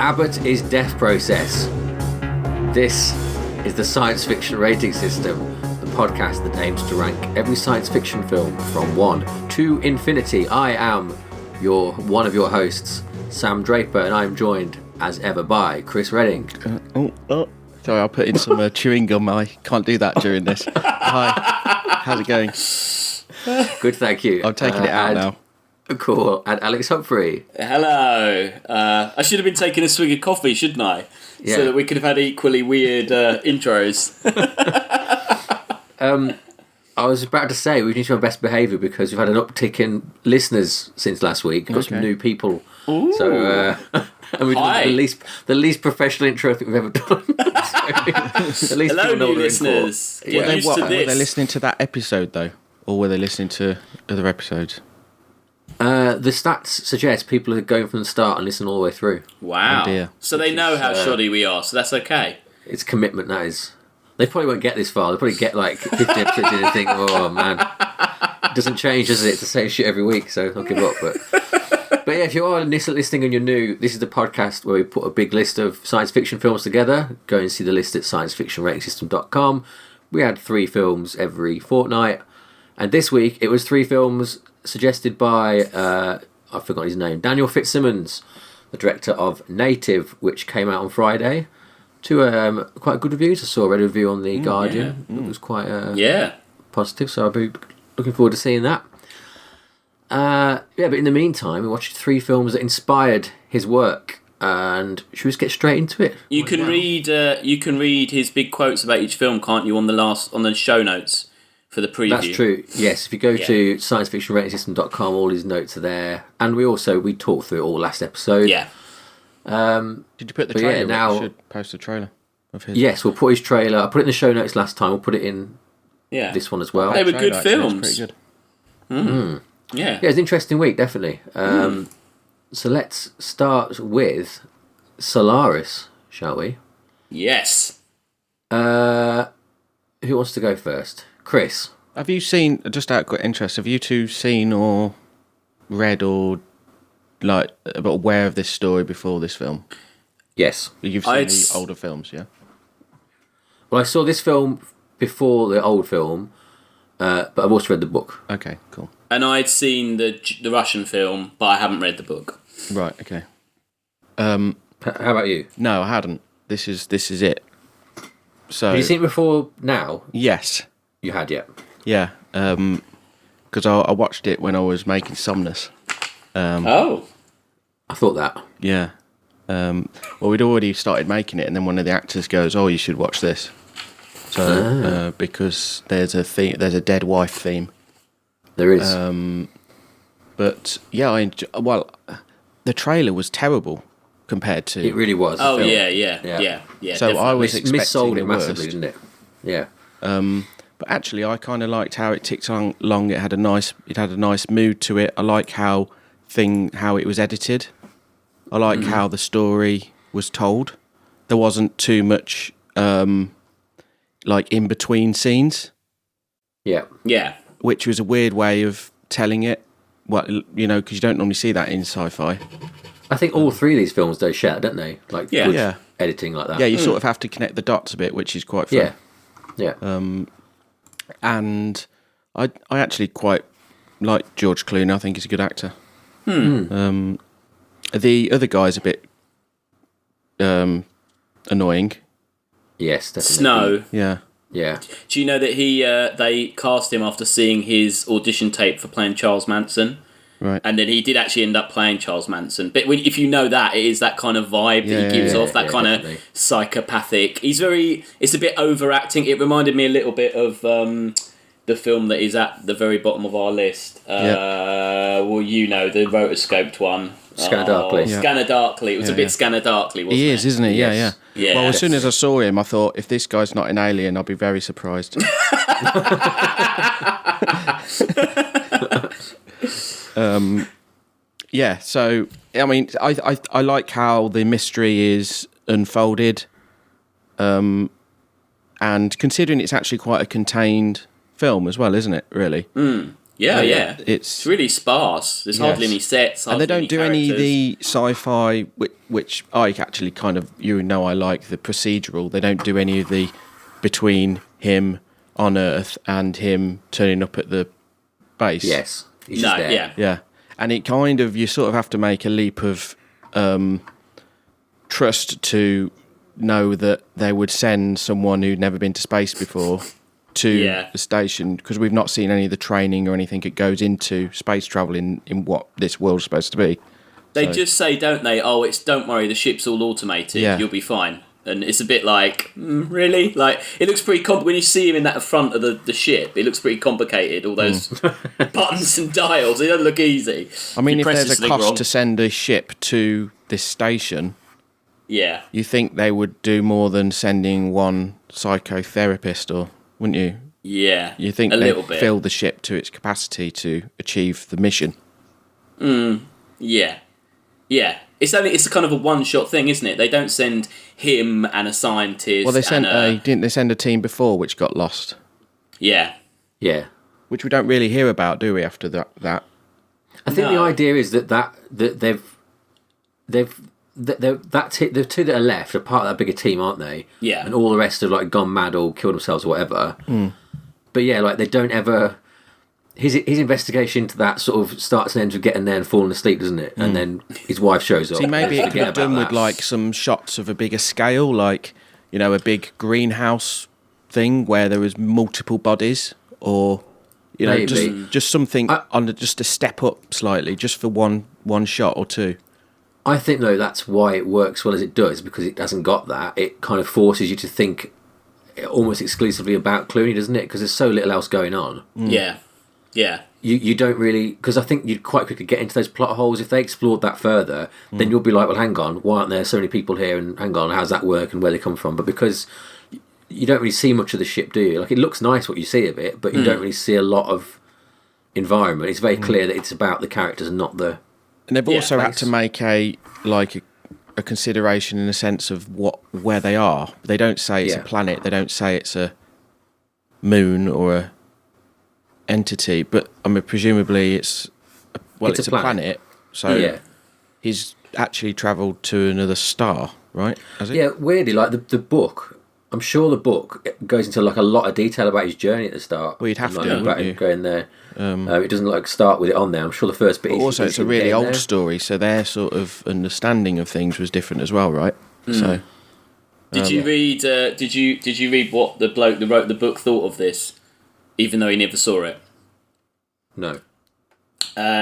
Abbot is Death Process. This is the Science Fiction Rating System, the podcast that aims to rank every science fiction film from 1 to infinity. I am one of your hosts, Sam Draper, and I'm joined, as ever, by Chris Redding. Sorry, I'll put in some chewing gum. I can't do that during this. Hi, how's it going? Good, thank you. I'm taking it out now. Cool. And Alex Humphrey. Hello. I should have been taking a swig of coffee, shouldn't I? Yeah. So that we could have had equally weird intros. I was about to say we need to be on best behaviour because we've had an uptick in listeners since last week. Got some new people. Ooh. So and we're doing the least professional intro I think we've ever done. So, at least hello, new listeners. Were they listening to that episode though, or were they listening to other episodes? The stats suggest people are going from the start and listen all the way through. Wow. Oh dear. So they know how shoddy we are, so that's okay. It's commitment, that is. They probably won't get this far. They'll probably get like 50 episodes in and think, oh man, it doesn't change, does it? It's the same shit every week, so I'll give up. But yeah, if you are listening and you're new, this is the podcast where we put a big list of science fiction films together. Go and see the list at sciencefictionratingsystem.com. We had 3 films every fortnight. And this week it was 3 films suggested by, I've forgotten his name, Daniel Fitzsimmons, the director of Native, which came out on Friday. 2 quite good reviews. I read a review on The Guardian. Yeah. It was quite positive, so I'll be looking forward to seeing that. But in the meantime, we watched 3 films that inspired his work. And should we just get straight into it? You can read his big quotes about each film, can't you, on the show notes for the preview? That's true. Yes, if you go to sciencefictionratingsystem.com, all his notes are there. And we talked through it all last episode. Yeah. Did you put the trailer? Now we should post a trailer of his. Yes, we'll put his trailer. I put it in the show notes last time. We'll put it in this one as well. They were good films. Pretty good. Yeah. It's an interesting week, definitely. So let's start with Solaris, shall we? Yes. Who wants to go first? Chris. Have you seen, just out of interest, have you two seen or read or aware of this story before this film? Yes. You've seen the older films, yeah? Well, I saw this film before the old film, but I've also read the book. Okay, cool. And I'd seen the Russian film, but I haven't read the book. Right, okay. How about you? No, I hadn't. This is it. So have you seen it before now? Yes. You had, yeah. Yeah, because I watched it when I was making Somnus. I thought that. Yeah. Well, we'd already started making it, and then one of the actors goes, "Oh, you should watch this." So because there's a dead wife theme. There is. But yeah, the trailer was terrible compared to. It really was. Oh yeah. So definitely. I was expecting missold the it worst. massively, didn't it? Yeah. But actually, I kind of liked how it ticked along. It had a nice mood to it. I like how it was edited. I like how the story was told. There wasn't too much in between scenes. Yeah. Yeah. Which was a weird way of telling it. Well, because you don't normally see that in sci-fi. I think all 3 of these films do share, don't they? Like good editing like that. Yeah, you sort of have to connect the dots a bit, which is quite fun. Yeah. And I actually quite like George Clooney. I think he's a good actor. The other guy's a bit annoying. Yes, definitely. Snow. Yeah. Yeah. Do you know that they cast him after seeing his audition tape for playing Charles Manson? Right. And then he did actually end up playing Charles Manson. But if you know that, it is that kind of vibe that he gives off, that kind of psychopathic. It's a bit overacting. It reminded me a little bit of the film that is at the very bottom of our list. Well, the rotoscoped one. Scanner Darkly. Scanner Darkly. It was a bit Scanner Darkly, wasn't it? He is, isn't he? Yes. Yeah. Well, as soon as I saw him, I thought, if this guy's not an alien, I'll be very surprised. So, I mean, I like how the mystery is unfolded. And considering it's actually quite a contained film as well, isn't it, really? Yeah. It's It's really sparse. There's hardly any sets, and they don't do any of characters. the sci-fi, which I actually kind of, I like the procedural. They don't do any of the between him on Earth and him turning up at the base. Yes. He's just there. Yeah, and it kind of, you sort of have to make a leap of trust to know that they would send someone who'd never been to space before to the station, because we've not seen any of the training or anything it goes into space travel in what this world's supposed to be. They just say, don't they? Oh, don't worry, the ship's all automated. Yeah. You'll be fine. And it's a bit like, really? Like, it looks pretty when you see him in that front of the ship, it looks pretty complicated. All those buttons and dials. It doesn't look easy. I mean, if press there's this a thing cost wrong. to send a ship to this station, Yeah. you think they would do more than sending one psychotherapist, or wouldn't you? Yeah. You think a they'd little bit. fill the ship to its capacity to achieve the mission? Yeah. Yeah. It's a kind of a one-shot thing, isn't it? They don't send him and a scientist. Well, they sent and didn't they send a team before which got lost? Yeah. Yeah. Which we don't really hear about, do we? After that, I think the idea is that they've the two that are left are part of that bigger team, aren't they? Yeah. And all the rest have like gone mad or killed themselves or whatever. But yeah, like they don't ever. His investigation into that sort of starts and ends with getting there and falling asleep, doesn't it? And then his wife shows up. see, maybe it could Forget have done about with that. like some shots of a bigger scale, like a big greenhouse thing where there was multiple bodies, or Maybe. just something just a step up slightly, just for one shot or two. I think though that's why it works well as it does, because it hasn't got that. It kind of forces you to think almost exclusively about Clooney, doesn't it? Because there's so little else going on. Yeah. Yeah. You don't really, because I think you'd quite quickly get into those plot holes. If they explored that further, then you'll be like, well, hang on, why aren't there so many people here? And hang on, how's that work and where they come from? But because you don't really see much of the ship, do you? Like, it looks nice what you see of it, but you don't really see a lot of environment. It's very clear that it's about the characters and not the. And they've also had thanks. to make a consideration in the sense of where they are. They don't say it's a planet. They don't say it's a moon or a entity. But I mean, presumably it's a planet. So he's actually travelled to another star, right? Has he? Yeah, weirdly, like the book. I'm sure the book goes into like a lot of detail about his journey at the start. Well, you'd have and, to, about wouldn't him you? going there. It doesn't like start with it on there. I'm sure the first bit. But also, it's a really getting old there. story, so their sort of understanding of things was different as well, right? So, Did you read? Did you read what the bloke that wrote the book thought of this, even though he never saw it? No.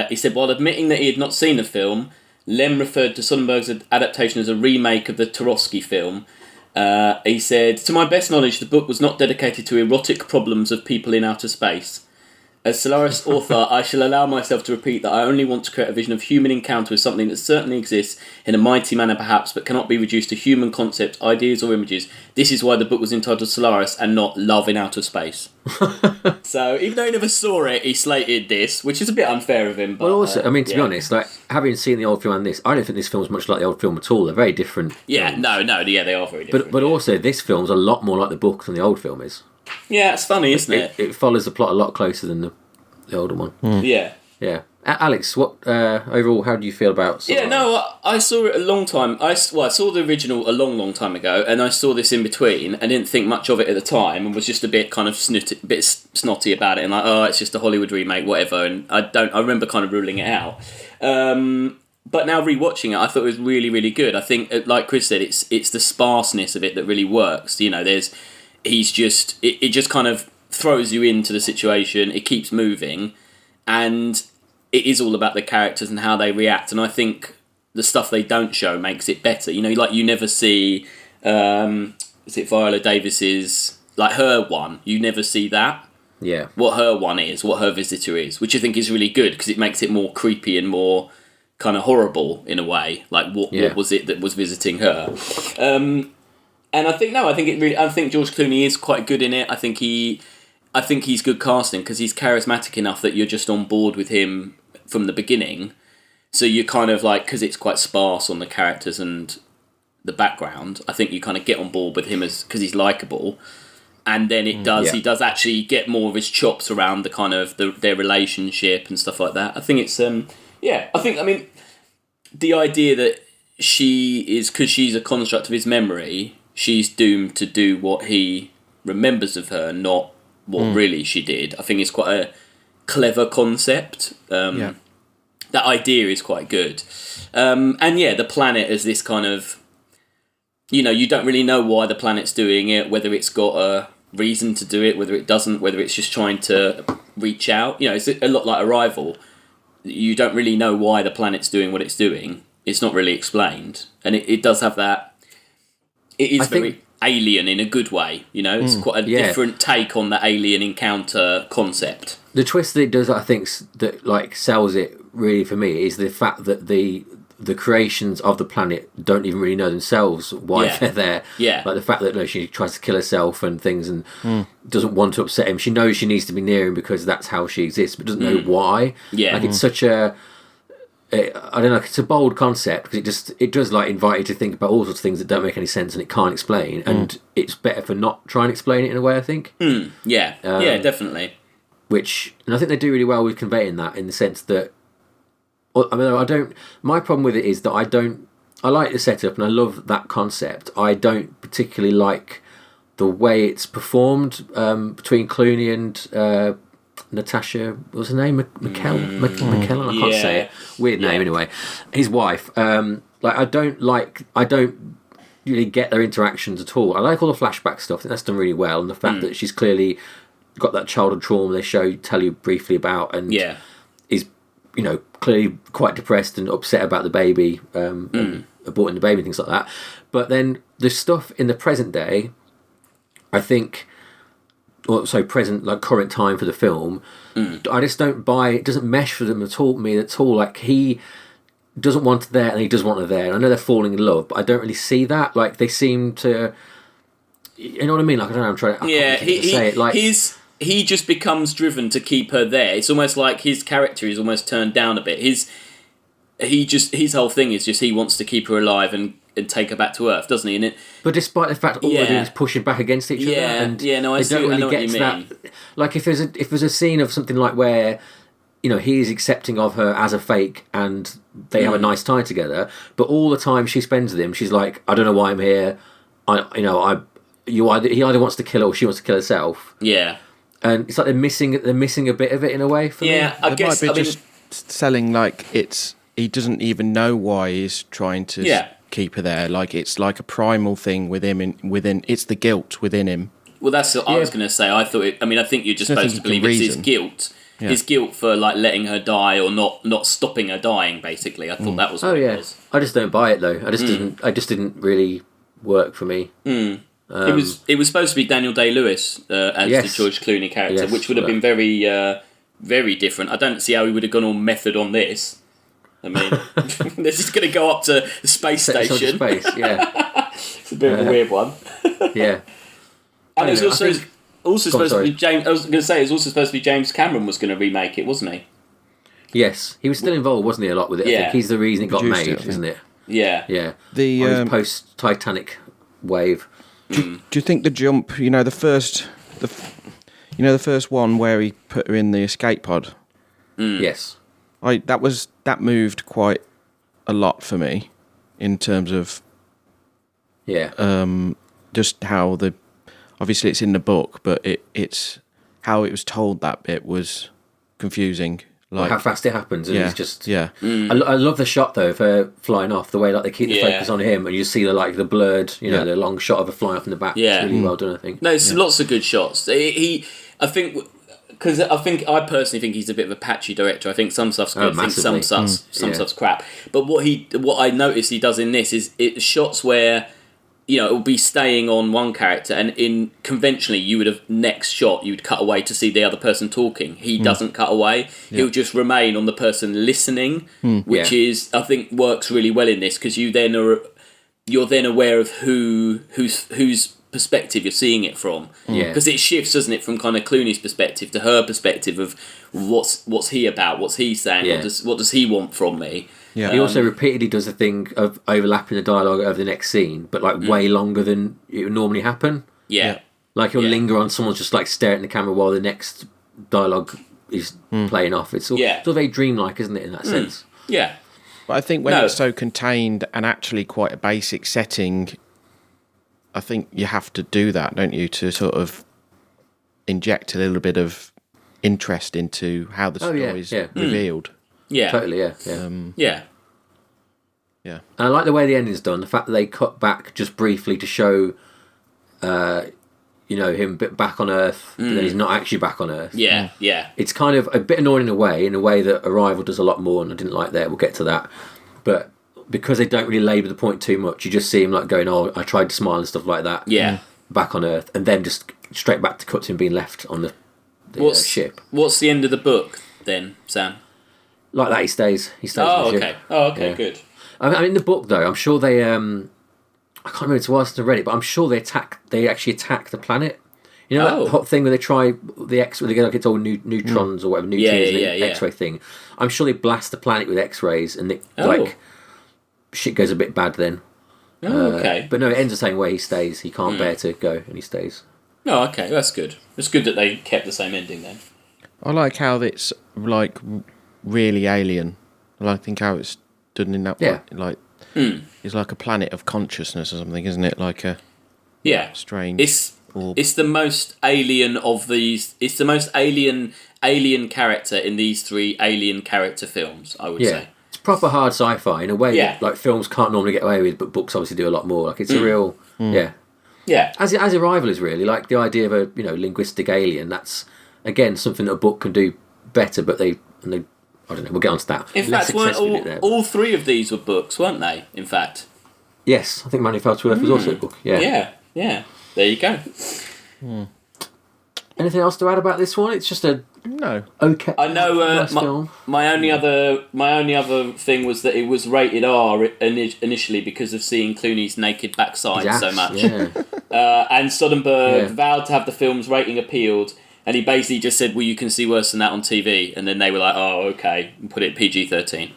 He said, while admitting that he had not seen the film, Lem referred to Sonnenberg's adaptation as a remake of the Tarkovsky film. He said, to my best knowledge, the book was not dedicated to erotic problems of people in outer space. As Solaris author, I shall allow myself to repeat that I only want to create a vision of human encounter with something that certainly exists in a mighty manner perhaps, but cannot be reduced to human concepts, ideas or images. This is why the book was entitled Solaris and not Love in Outer Space. So, even though he never saw it, he slated this, which is a bit unfair of him. But, Well, also, I mean, to be honest, like having seen the old film and this, I don't think this film's much like the old film at all. They're very different. Yeah, films. yeah, they are very different. But also, this film's a lot more like the book than the old film is. Yeah, it's funny, isn't it? It follows the plot a lot closer than the older one. Yeah. Yeah. Alex, what overall? How do you feel about? Yeah, no, I saw it a long time. I saw the original a long time ago, and I saw this in between. I didn't think much of it at the time, and was just a bit kind of snotty about it, and like, oh, it's just a Hollywood remake, whatever. And I remember kind of ruling it out. But now rewatching it, I thought it was really, really good. I think, like Chris said, it's the sparseness of it that really works. You know, it just kind of throws you into the situation. It keeps moving, and it is all about the characters and how they react. And I think the stuff they don't show makes it better. You know, like you never see, is it Viola Davis's, like her one? You never see that. Yeah. What her one is, what her visitor is, which I think is really good because it makes it more creepy and more kind of horrible in a way. Like what was it that was visiting her? And I think George Clooney is quite good in it. I think he's good casting because he's charismatic enough that you're just on board with him from the beginning. So you're kind of like, because it's quite sparse on the characters and the background, I think you kind of get on board with him because he's likeable. and then he does actually get more of his chops around the kind of their relationship and stuff like that. I think it's the idea that she is, because she's a construct of his memory, she's doomed to do what he remembers of her, not what really she did. I think it's quite a clever concept. That idea is quite good. The planet is this kind of, you don't really know why the planet's doing it, whether it's got a reason to do it, whether it doesn't, whether it's just trying to reach out. It's a lot like Arrival. You don't really know why the planet's doing what it's doing. It's not really explained. And it does have that... It is very alien in a good way, It's quite a different take on the alien encounter concept. The twist that it does, I think, that like sells it really for me is the fact that the creations of the planet don't even really know themselves why they're there. Yeah. Like the fact that she tries to kill herself and things and doesn't want to upset him. She knows she needs to be near him because that's how she exists, but doesn't know why. Yeah. Like it's such a... I don't know, it's a bold concept because it does like invite you to think about all sorts of things that don't make any sense and it can't explain, and it's better for not trying to explain it in a way, I think. Yeah, definitely. And I think they do really well with conveying that in the sense that, my problem with it is that I like the setup and I love that concept. I don't particularly like the way it's performed between Clooney and Natasha, what was her name? McKellen? I can't say it. Weird name anyway. His wife. I don't really get their interactions at all. I like all the flashback stuff. I think that's done really well, and the fact that she's clearly got that childhood trauma they tell you briefly about, and is clearly quite depressed and upset about the baby, and aborting the baby and things like that. But then the stuff in the present day, I think. Present, like current time for the film, I just don't buy it. Doesn't mesh for them at all. Like he doesn't want her there, and he does want her there. And I know they're falling in love, but I don't really see that. Like they seem to, you know what I mean? Like I don't know. I'm trying to say it. Like he just becomes driven to keep her there. It's almost like his character is almost turned down a bit. His whole thing is just he wants to keep her alive and take her back to Earth, doesn't he? But despite the fact all they're doing is pushing back against each other, and I know what you mean. Like if there's a scene of something like where he is accepting of her as a fake, and they have a nice time together, but all the time she spends with him, she's like, I don't know why I'm here. He either wants to kill her or she wants to kill herself. Yeah, and it's like they're missing a bit of it in a way. For me. I guess might be just selling like he doesn't even know why he's trying to. Keep her there, like it's like a primal thing within it's the guilt within him. Well, that's what I was going to say. I think you're just supposed to believe it's his guilt. His guilt for like letting her die or not stopping her dying. Basically, I thought that was what it was. I just don't buy it though. I just didn't really work for me. It was supposed to be Daniel Day-Lewis as the George Clooney character, which would have been very very different. I don't see how he would have gone all method on this. I mean, they're just going to go up to the space station. Space, It's a bit of a weird one. And it's also supposed to be James. I was going to say it's also supposed to be James Cameron was going to remake it, wasn't he? Yes, he was still involved, wasn't he? A lot with it. I think he's the reason it got made, isn't it? Yeah. The post Titanic wave. Do you think the jump? The first one where he put her in the escape pod. Yes. That moved quite a lot for me in terms of just how obviously it's in the book, but it's how it was told. That bit was confusing. Like how fast it happens, and it's just I love the shot though of her flying off. The way like they keep the focus on him, and you see the blurred, the long shot of her flying off in the back. Yeah, it's really well done. I think. No, it's lots of good shots. Because I personally think he's a bit of a patchy director. I think some stuff's good, I think some stuff's crap. But what I noticed he does in this is shots where it will be staying on one character, and conventionally you would have next shot you would cut away to see the other person talking. He doesn't cut away. He'll just remain on the person listening, which is I think works really well in this because you're then aware of whose perspective you're seeing it from, because it shifts, doesn't it, from kind of Clooney's perspective to her perspective of what's he about, what's he saying, what does he want from me. He also repeatedly does the thing of overlapping the dialogue over the next scene, but way longer than it would normally happen. Like he'll linger on someone just like staring at the camera while the next dialogue is playing off. It's all very dreamlike, isn't it, in that sense? Yeah. But I think when it's so contained and actually quite a basic setting, I think you have to do that, don't you, to sort of inject a little bit of interest into how the story is revealed. Yeah. Totally, yeah. Yeah. And I like the way the ending's done. The fact that they cut back just briefly to show, him back on Earth, but then he's not actually back on Earth. Yeah, yeah. It's kind of a bit annoying in a way that Arrival does a lot more, and I didn't like that. We'll get to that. But because they don't really labour the point too much, you just see him like going, "Oh, I tried to smile" and stuff like that. Yeah. Back on Earth, and then just straight back to cut to him being left on the ship. What's the end of the book then, Sam? Like that, he stays. Oh, on the okay. ship. Oh, okay, good. I mean, in the book though, I'm sure they. I can't remember it's whilst I read it, but I'm sure they actually attack the planet. You know that hot thing where they try the X, where they get like it's all neutrons or whatever, neutrinos, X-ray thing. I'm sure they blast the planet with X-rays, and shit goes a bit bad then. Oh, okay. But no, it ends the same way. He stays. He can't bear to go, and he stays. Oh, okay. That's good. It's good that they kept the same ending then. I like how it's like really alien. I think how it's done in that way. Like it's like a planet of consciousness or something, isn't it? Like a strange. It's the most alien of these. It's the most alien character in these three alien character films, I would say. It's proper hard sci-fi in a way that like films can't normally get away with, but books obviously do a lot more. Like it's a real Yeah. As Arrival is really like the idea of a linguistic alien. That's again something that a book can do better, but they I don't know. We'll get on to that. In fact, weren't all three of these were books, weren't they? In fact. Yes, I think Manifest to Earth was also a book. Yeah. Yeah. There you go. Anything else to add about this one? It's just okay. I know. Nice film. My only other thing was that it was rated R initially because of seeing Clooney's naked backside so much. Yeah. And Soderbergh vowed to have the film's rating appealed, and he basically just said, "Well, you can see worse than that on TV." And then they were like, "Oh, okay," and put it PG-13.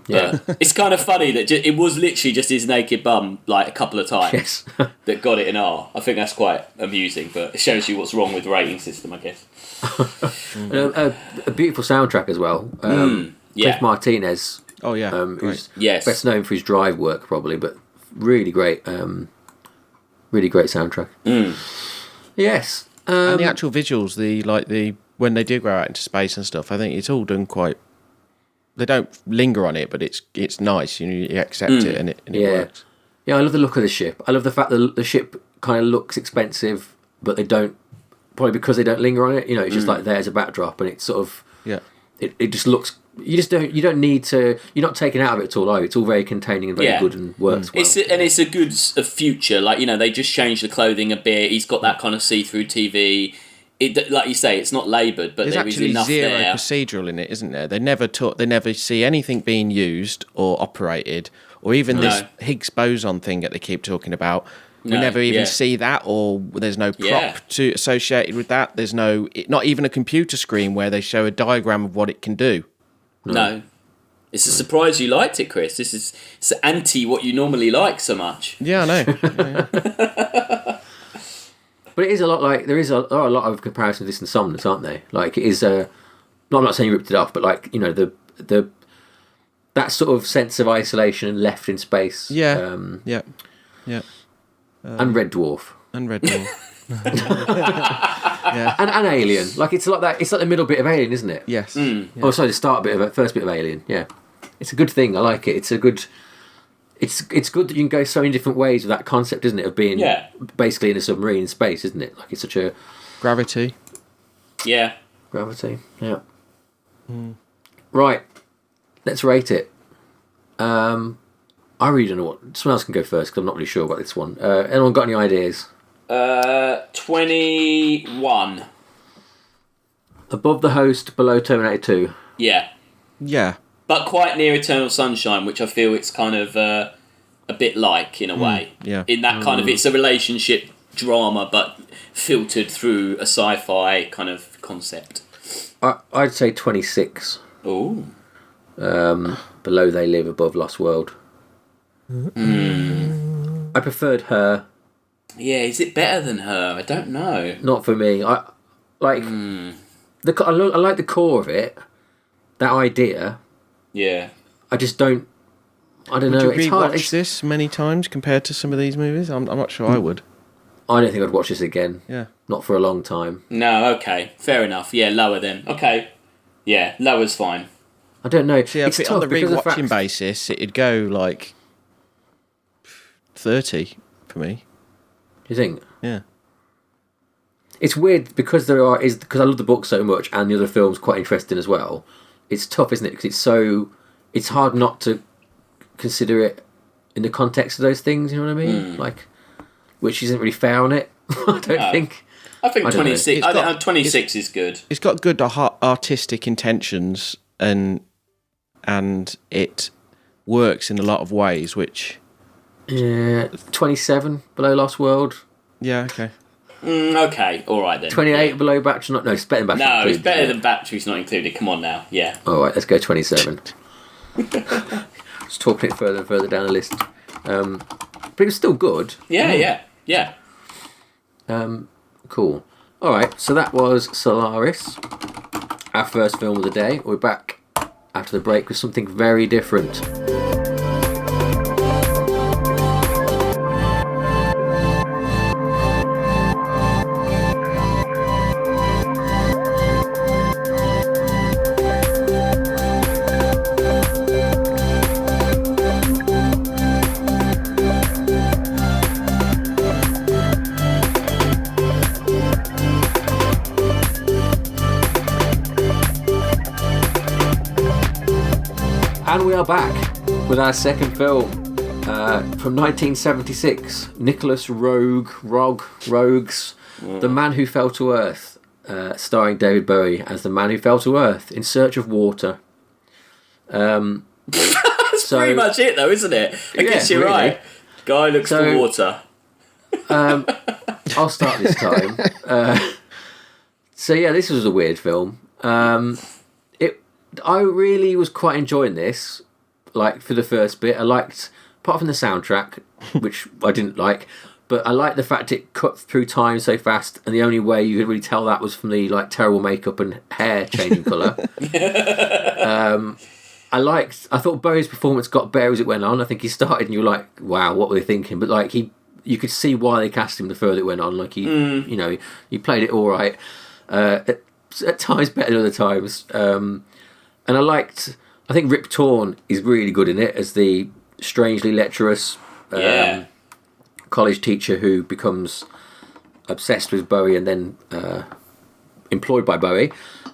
Yeah, it's kind of funny that it was literally just his naked bum like a couple of times that got it in R. I think that's quite amusing, but it shows you what's wrong with the rating system, I guess. A beautiful soundtrack as well. Cliff Martinez. Oh yeah, who's best known for his Drive work probably, but really great soundtrack. Yes, and the actual visuals, the when they do go out into space and stuff, I think it's all done quite. They don't linger on it, but it's nice. You accept it, and it works. Yeah, I love the look of the ship. I love the fact that the ship kind of looks expensive, but they don't. Probably because they don't linger on it. It's just like there as a backdrop, and it's sort of It just looks. You don't need to. You're not taken out of it at all, are you? It's all very containing and very good and works well. It's a good future. Like they just changed the clothing a bit. He's got that kind of see-through TV. Like you say, it's not laboured, but there is enough there. There's actually zero procedural in it, isn't there? They never see anything being used or operated, or even this Higgs boson thing that they keep talking about. We never even see that, or there's no prop associated with that. There's not even a computer screen where they show a diagram of what it can do. No. It's a surprise you liked it, Chris. It's anti what you normally like so much. Yeah, I know. But it is a lot like there are a lot of comparisons to this in Somnus, aren't they? Like it is I'm not saying you ripped it off, but like the that sort of sense of isolation and left in space. Yeah. And Red Dwarf. And Alien. And Alien. Like it's like that. It's like the middle bit of Alien, isn't it? Yes. Yeah. Oh, sorry, the start bit of it, first bit of Alien. Yeah, it's a good thing. I like it. It's a good. It's good that you can go so many different ways with that concept, isn't it? Of being basically in a submarine in space, isn't it? Like it's such a gravity. Yeah. Gravity. Yeah. Right. Let's rate it. I really don't know what. Someone else can go first because I'm not really sure about this one. Anyone got any ideas? 21. Above The Host, below Terminator 2. Yeah. Yeah. But quite near Eternal Sunshine, which I feel it's kind of a bit like in a way. Yeah. In that kind of, it's a relationship drama, but filtered through a sci-fi kind of concept. I'd say 26. Ooh. Below They Live, above Lost World. I preferred Her. Yeah, is it better than her? I don't know. Not for me. I like I like the core of it, that idea. Yeah. I just don't. I don't know. Would you It's hard. rewatch this many times compared to some of these movies? I'm not sure I would. I don't think I'd watch this again. Yeah. Not for a long time. No, okay. Fair enough. Yeah, lower then. Okay. Yeah, lower's fine. I don't know. See, it's on tough the because of the rewatching fact- basis, it'd go like 30 for me. Do you think? Yeah. It's weird because because I love the book so much and the other film's quite interesting as well. It's tough, isn't it? Because it's hard not to consider it in the context of those things. You know what I mean? Like, which isn't really fair on it. I don't think. I think 26. It's got- I think 26 is good. It's got good artistic intentions and it works in a lot of ways, which... Yeah, 27 below Lost World. Yeah, okay. Okay, all right then. 28 below Battery. No, it's better than Battery. No, it's Included, better isn't than Batteries Not Included. Come on now. Yeah. All right, let's go 27. Just talking it further and further down the list. But it was still good. Yeah. Cool. All right, so that was Solaris, our first film of the day. We're back after the break with something very different. And we are back with our second film from 1976, Nicholas Roeg's The Man Who Fell to Earth, starring David Bowie as the man who fell to Earth in search of water. That's pretty much it, though, isn't it? I guess you're really. right. Guy looks for water. I'll start this time. So yeah, this was a weird film. I really was quite enjoying this, like for the first bit. I liked, apart from the soundtrack, which I didn't like, but I liked the fact it cut through time so fast, and the only way you could really tell that was from the like terrible makeup and hair changing colour. I thought Bowie's performance got better as it went on. I think he started and you were like, wow, what were they thinking? But like you could see why they cast him the further it went on. Like you know, he played it all right. At times better than other times. And I think Rip Torn is really good in it as the strangely lecherous college teacher who becomes obsessed with Bowie and then employed by Bowie.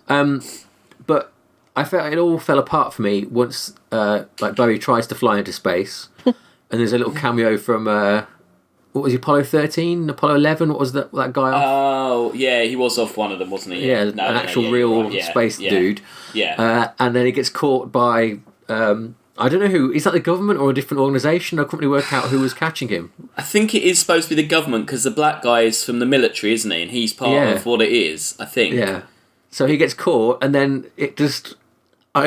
But I felt it all fell apart for me once like Bowie tries to fly into space and there's a little cameo from what was he, Apollo 13, Apollo 11? What was that guy off? Oh, yeah, he was off one of them, wasn't he? Yeah, an actual real space dude. Yeah. And then he gets caught by, I don't know who, is that the government or a different organisation? I couldn't really work out who was catching him. I think it is supposed to be the government because the black guy is from the military, isn't he? And he's part of what it is, I think. Yeah. So he gets caught and then I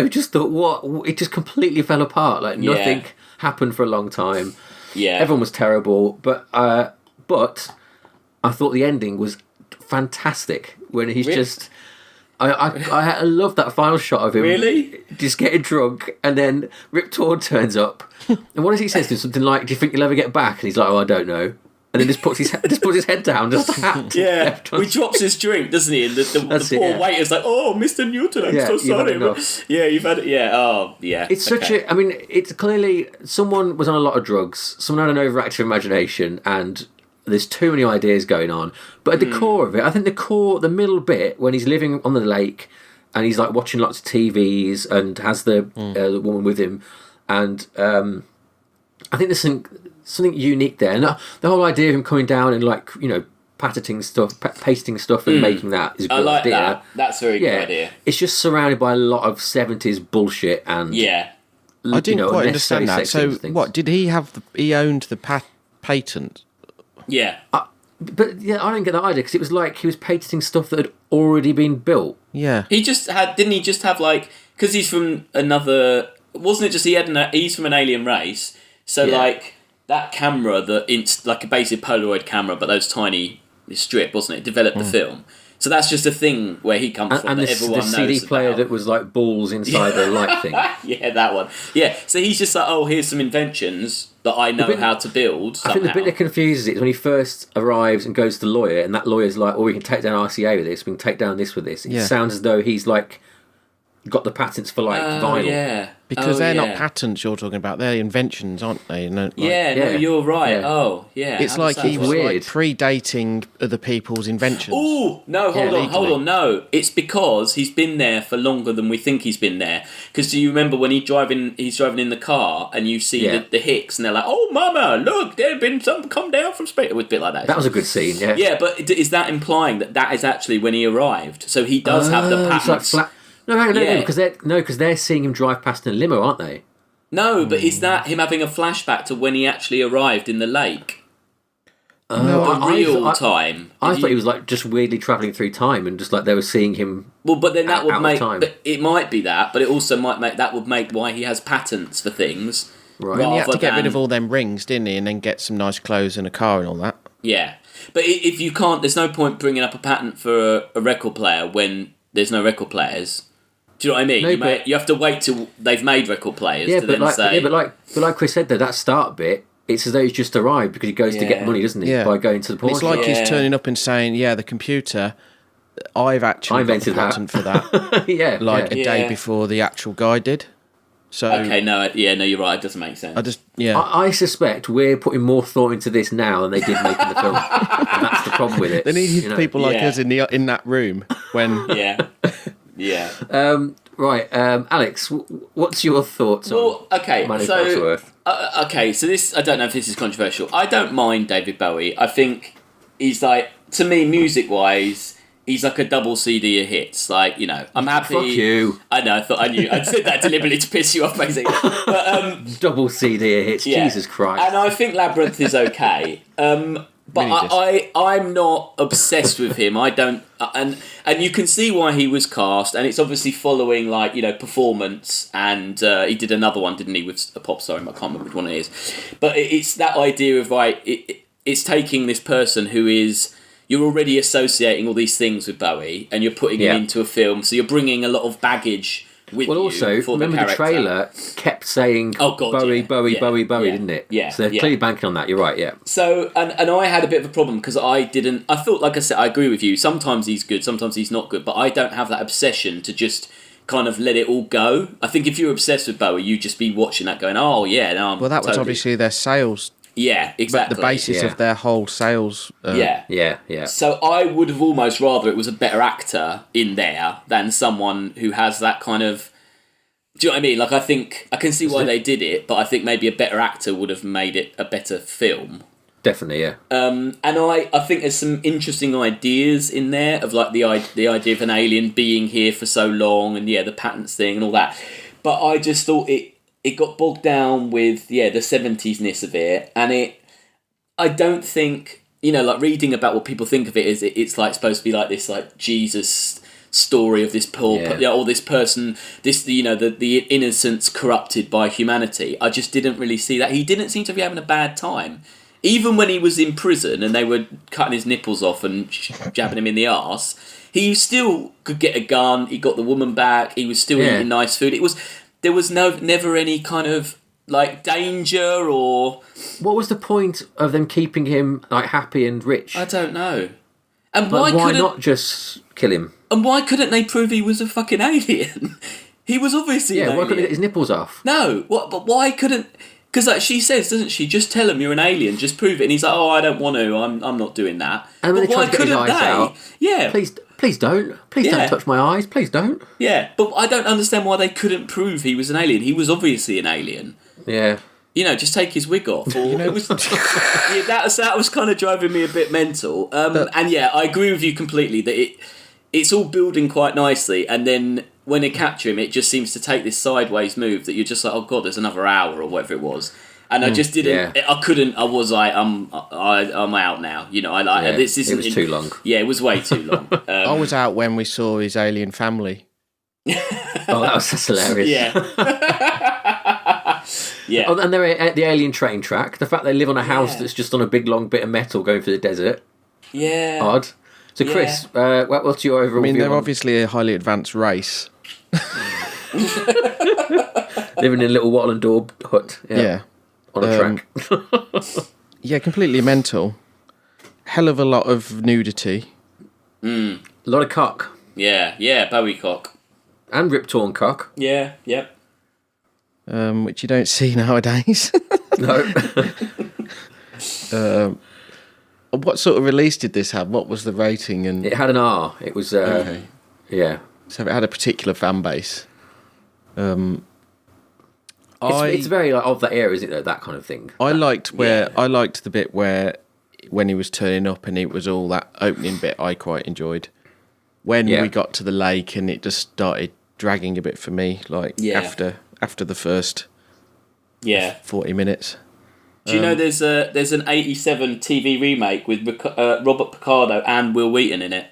just thought, what? It just completely fell apart. Like nothing happened for a long time. Yeah. Everyone was terrible, but I thought the ending was fantastic when he's just. I love that final shot of him. Really? Just getting drunk, and then Rip Torn turns up, and what does he say to him? Something like, "Do you think you'll ever get back?" And he's like, "Oh, I don't know." And then just puts his head down, just tapped. Yeah, he drops his drink, doesn't he? And the poor waiter's like, "Oh, Mr. Newton, I'm so sorry." You've had it. Yeah, oh, yeah. It's such a. I mean, it's clearly someone was on a lot of drugs. Someone had an overactive imagination, and there's too many ideas going on. But at the core of it, I think the middle bit when he's living on the lake, and he's like watching lots of TVs, and has the woman with him, and I think there's something unique there, and the whole idea of him coming down and like pasting stuff and making that is a good idea. That. That's a very good idea. It's just surrounded by a lot of 70s bullshit and I didn't quite understand that. So what did he have? He owned the patent. Yeah. But yeah, I don't get that idea because it was like he was patenting stuff that had already been built. Yeah. He just had. Didn't he just have like? Because he's from another. Wasn't it just he's from an alien race? So like that camera, like a basic Polaroid camera, but those tiny strip, wasn't it? Developed the film. So that's just a thing where he comes from, and that the everyone knows CD player about. that was like balls inside the light thing. Yeah, that one. Yeah, so he's just like, oh, here's some inventions that I know how to build somehow. I think the bit that confuses it is when he first arrives and goes to the lawyer, and that lawyer's like, oh, we can take down RCA with this, we can take down this with this. It sounds as though he's like got the patents for like vinyl. Yeah. Because they're not patents you're talking about, they're inventions, aren't they? No, No, you're right. Yeah. Oh, yeah. It's like he was weird. like predating other people's inventions. Oh, no, hold on, no. It's because he's been there for longer than we think he's been there. Because do you remember when he's driving in the car and you see the Hicks and they're like, oh, mama, look, there have been some come down from space. It was a bit like that. That was a good scene, yeah. Yeah, but is that implying that is actually when he arrived? So he does have the patents. Because they're seeing him drive past in a limo, aren't they? No, but is that him having a flashback to when he actually arrived in the lake? Real time. I thought he was like just weirdly travelling through time and just like they were seeing him. Well, but then that would make. But it might be that, but it also might make why he has patents for things. Right. And he had to get rid of all them rings, didn't he? And then get some nice clothes and a car and all that. Yeah, but if you can't, there's no point bringing up a patent for a record player when there's no record players. Do you know what I mean? No, you have to wait till they've made record players to then say... but like Chris said, though, that start bit, it's as though he's just arrived because he goes to get money, doesn't he? Yeah. By going to the pawn It's like shop. he's turning up and saying, the computer, I've actually got the patent for that. A day before the actual guy did. So okay, you're right, it doesn't make sense. I suspect we're putting more thought into this now than they did making the film. And that's the problem with it. They needed people like us in that room when... Yeah. Right, Alex, what's your thoughts on Money Foxworth? So this, I don't know if this is controversial. I don't mind David Bowie. I think he's like, to me, music-wise, he's like a double CD of hits. Like, I'm happy. Fuck you. I know, I knew. I said that deliberately to piss you off, basically. But, double CD of hits, Jesus Christ. And I think Labyrinth is okay. But I'm not obsessed with him. I don't, and you can see why he was cast, and it's obviously following performance. And he did another one, didn't he, with a pop star? I can't remember which one it is. But it's that idea of it's taking this person who is, you're already associating all these things with Bowie, and you're putting him into a film, so you're bringing a lot of baggage. Also, remember the trailer kept saying Bowie, didn't it? Yeah. So they're clearly banking on that, you're right, yeah. So, and I had a bit of a problem because I thought, like I said, I agree with you, sometimes he's good, sometimes he's not good, but I don't have that obsession to just kind of let it all go. I think if you're obsessed with Bowie, you'd just be watching that going, oh yeah, no, well, that was obviously their sales. Yeah, exactly. The basis of their whole sales. Yeah. So I would have almost rather it was a better actor in there than someone who has that kind of... Do you know what I mean? Like, I think... I can see why they did it, but I think maybe a better actor would have made it a better film. Definitely, yeah. And I think there's some interesting ideas in there of, like, the idea of an alien being here for so long and, the patents thing and all that. But I just thought it got bogged down with, the 70s-ness of it, and I don't think, like reading about what people think of it is, it's like supposed to be like this, like, Jesus story of this poor, or this person, the innocence corrupted by humanity. I just didn't really see that. He didn't seem to be having a bad time. Even when he was in prison and they were cutting his nipples off and jabbing him in the arse, he still could get a gun, he got the woman back, he was still eating nice food. There was never any kind of like danger or... What was the point of them keeping him like happy and rich? I don't know. And like, why not just kill him? And why couldn't they prove he was a fucking alien? He was obviously an alien. Why couldn't they get his nipples off? No, but why couldn't... Because like she says, doesn't she? Just tell him you're an alien. Just prove it. And he's like, oh, I don't want to. I'm not doing that. And when they tried to get his eyes out, please don't. Please don't touch my eyes. Please don't. Yeah, but I don't understand why they couldn't prove he was an alien. He was obviously an alien. Yeah. Just take his wig off. Or it was, that was kind of driving me a bit mental. And I agree with you completely that it's all building quite nicely, and then when they capture him, it just seems to take this sideways move that you're just like, oh god, there's another hour or whatever it was, and I just didn't. I couldn't. I was like, I'm out now. This isn't. It was too long. Yeah, it was way too long. I was out when we saw his alien family. Oh, that was just hilarious. Yeah. Yeah. Oh, and they're at the alien train track. The fact they live on a house that's just on a big long bit of metal going through the desert. Yeah. Odd. So, Chris, what's your overall view? They're obviously a highly advanced race. Living in a little wattle and daub hut. Yeah. On a track. Yeah, completely mental. Hell of a lot of nudity. A lot of cock. Yeah, Bowie cock. And rip-torn cock. Yeah, yep. Which you don't see nowadays. No. What sort of release did this have? What was the rating? And It had an R. It was, yeah. so it had a particular fan base. It's very like, of that era, isn't it? That kind of thing. I liked the bit where when he was turning up and it was all that opening bit I quite enjoyed. When we got to the lake and it just started dragging a bit for me, after the first 40 minutes. Do you know there's an 87 TV remake with Robert Picardo and Will Wheaton in it?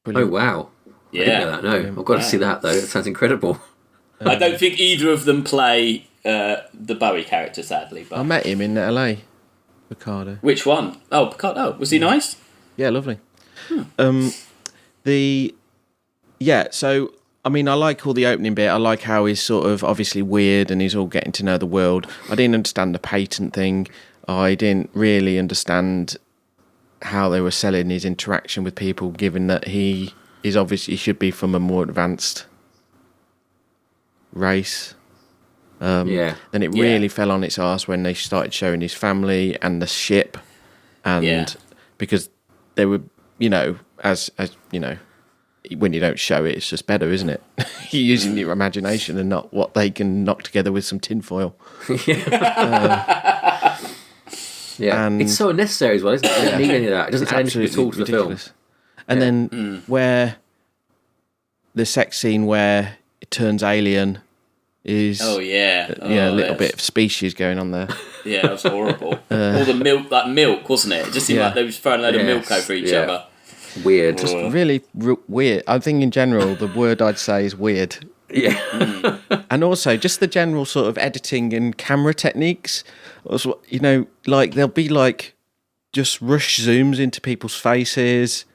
Brilliant. Oh, wow. Yeah. I didn't know that, no. I've got to see that, though. It sounds incredible. I don't think either of them play the Bowie character, sadly. But I met him in LA, Picardo. Which one? Oh, Picardo. Was he nice? Yeah, lovely. So I mean, I like all the opening bit. I like how he's sort of obviously weird and he's all getting to know the world. I didn't understand the patent thing. I didn't really understand how they were selling his interaction with people, given that he should be from a more advanced race. Then it really fell on its arse when they started showing his family and the ship, and because they were, as you know, when you don't show it, it's just better, isn't it? You're using your imagination and not what they can knock together with some tinfoil. And it's so unnecessary as well, isn't it? It doesn't need any of that. It doesn't add anything at all to the film. And then where the sex scene where it turns alien is a little bit of species going on there. Yeah, that was horrible. All the milk, wasn't it? It just seemed like they was throwing a load of milk over each other. Weird. Just really weird. I think in general, the word I'd say is weird. Yeah. And also just the general sort of editing and camera techniques. Also, there'll be just rush zooms into people's faces.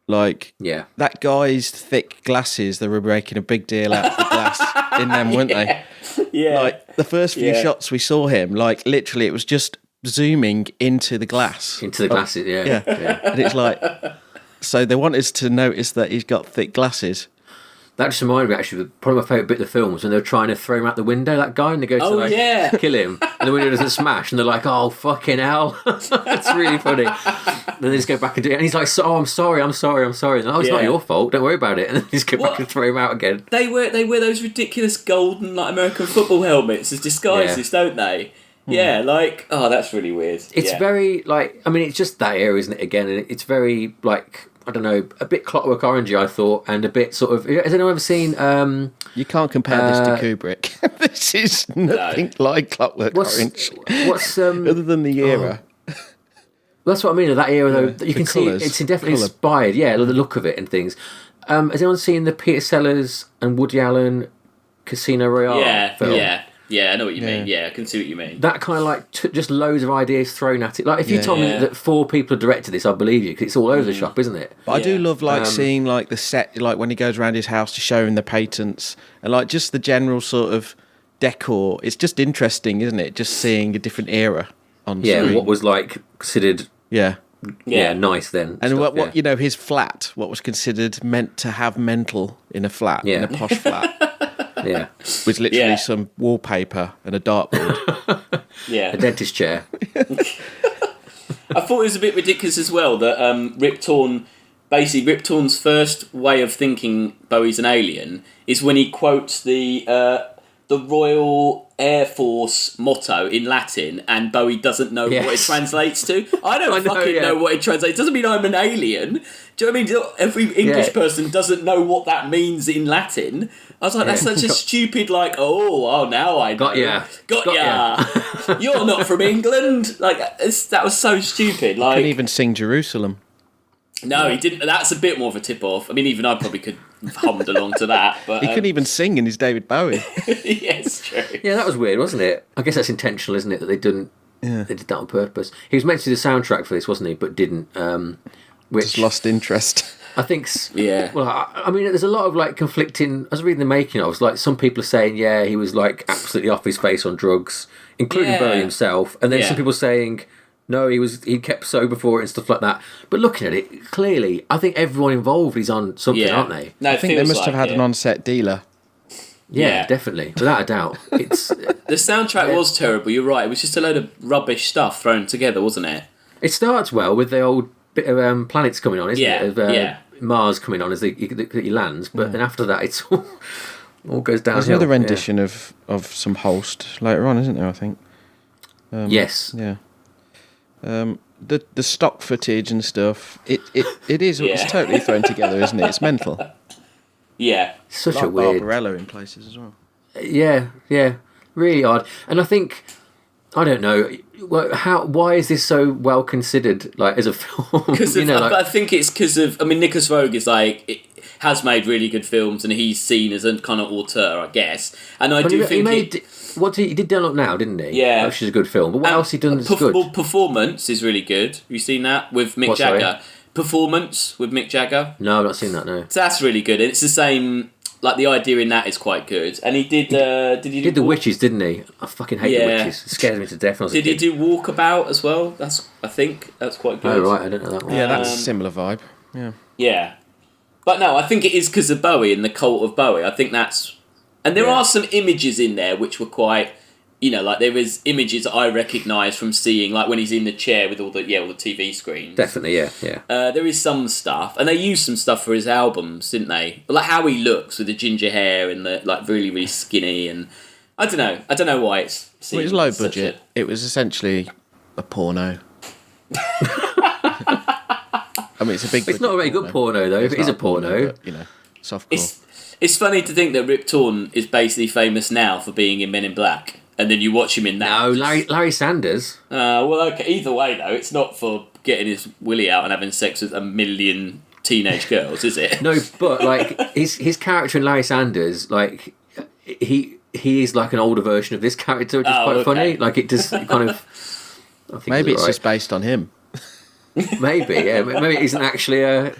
That guy's thick glasses, they were making a big deal out of the glass in them, weren't they? Yeah. The first few shots we saw him, literally it was just zooming into the glass. Into the glasses, yeah. And it's so they want us to notice that he's got thick glasses. That just reminded me, actually, probably my favourite bit of the film was when they were trying to throw him out the window, that guy, and they go to kill him, and the window doesn't smash, and they're like, oh, fucking hell. That's really funny. And then they just go back and do it, and he's like, I'm sorry. And, oh, it's not your fault, don't worry about it. And then they just go back and throw him out again. They wear those ridiculous golden American football helmets as disguises, don't they? Yeah, that's really weird. It's very, it's just that era, isn't it, again? And it's very, I don't know, a bit Clockwork Orangey, I thought, and a bit sort of... Has anyone ever seen... you can't compare this to Kubrick. This is nothing like Clockwork Orange. Other than the era. That's what I mean, of that era, though. You can colours, see it's definitely inspired, the look of it and things. Has anyone seen the Peter Sellers and Woody Allen Casino Royale film? Yeah, I know what you mean. Yeah, I can see what you mean. That kind of just loads of ideas thrown at it. If you told me that 4 people have directed this, I'd believe you, because it's all over the shop, isn't it? But I do love seeing the set, when he goes around his house to show him the patents, and just the general sort of decor. It's just interesting, isn't it? Just seeing a different era on screen. What was considered nice then. And what his flat, what was considered meant to have mental in a flat, in a posh flat. Yeah. With literally some wallpaper and a dartboard. A dentist chair. I thought it was a bit ridiculous as well that Rip Torn's first way of thinking Bowie's an alien is when he quotes the Royal Air Force motto in Latin, and Bowie doesn't know what it translates to. I don't know what it translates. It doesn't mean I'm an alien. Do you know what I mean? Every English person doesn't know what that means in Latin. I was like, that's such a stupid, now I know. Got ya. You're not from England. That was so stupid. Couldn't even sing Jerusalem. No, he didn't. That's a bit more of a tip-off. I mean, even I probably could hummed along to that. But He couldn't even sing in his David Bowie. yeah, it's true. Yeah, that was weird, wasn't it? I guess that's intentional, isn't it? That they didn't. Yeah. They did that on purpose. He was meant to do the soundtrack for this, wasn't he? But didn't. Which Just lost interest. I think. Yeah. Well, I mean, there's a lot of like conflicting. I was reading the making of. Like some people are saying, yeah, he was like absolutely off his face on drugs, including Bowie himself, and then some people saying, no, he kept sober for it and stuff like that. But looking at it, clearly, I think everyone involved is on something, aren't they? No, I think they must have had an on-set dealer. Yeah, definitely, without a doubt. It's the soundtrack was terrible. You're right. It was just a load of rubbish stuff thrown together, wasn't it? It starts well with the old bit of planets coming on, isn't it? Of, Mars coming on as he lands, but then after that, it's all goes downhill. There's another rendition of some Holst later on, isn't there? I think. Yes. Yeah. The stock footage and stuff. It is. It's totally thrown together, isn't it? It's mental. Yeah. Such like a weird. Barbarella in places as well. Yeah, really odd. And I think, I don't know, why is this so well considered, like as a film? Because I think it's because of. I mean, Nicholas Roeg is has made really good films, and he's seen as a kind of auteur, I guess. And I do think he did Don't Look Now, didn't he? Yeah, which is a good film. But what else he done that's good? Well, Performance is really good. Have you seen that with Mick Jagger? Sorry? Performance with Mick Jagger. No, I've not seen that. No, so that's really good. And it's the same. Like the idea in that is quite good. And he did. He did the Witches, didn't he? I fucking hate the Witches. It scares me to death. When I was did he do Walkabout as well? I think that's quite good. Oh right, I don't know that one. Yeah, that's a similar vibe. Yeah. Yeah, but no, I think it is because of Bowie and the cult of Bowie. I think that's, and there are some images in there which were quite. Like there was images I recognise from seeing, like when he's in the chair with all the TV screens. Definitely, yeah. There is some stuff, and they used some stuff for his albums, didn't they? But like how he looks with the ginger hair and the like really really skinny, and I don't know why it's. Well, it was low budget. It was essentially a porno. I mean, it's a big. It's not a very good porno though. If it is a porno, but, softcore. It's funny to think that Rip Torn is basically famous now for being in Men in Black. And then you watch him in that. No, Larry Sanders. Well, okay. Either way, though, it's not for getting his willy out and having sex with a million teenage girls, is it? No, but like his character in Larry Sanders, like he is like an older version of this character, which is quite funny. Like it just kind of. I think maybe it's just based on him. Maybe, yeah. Maybe it isn't actually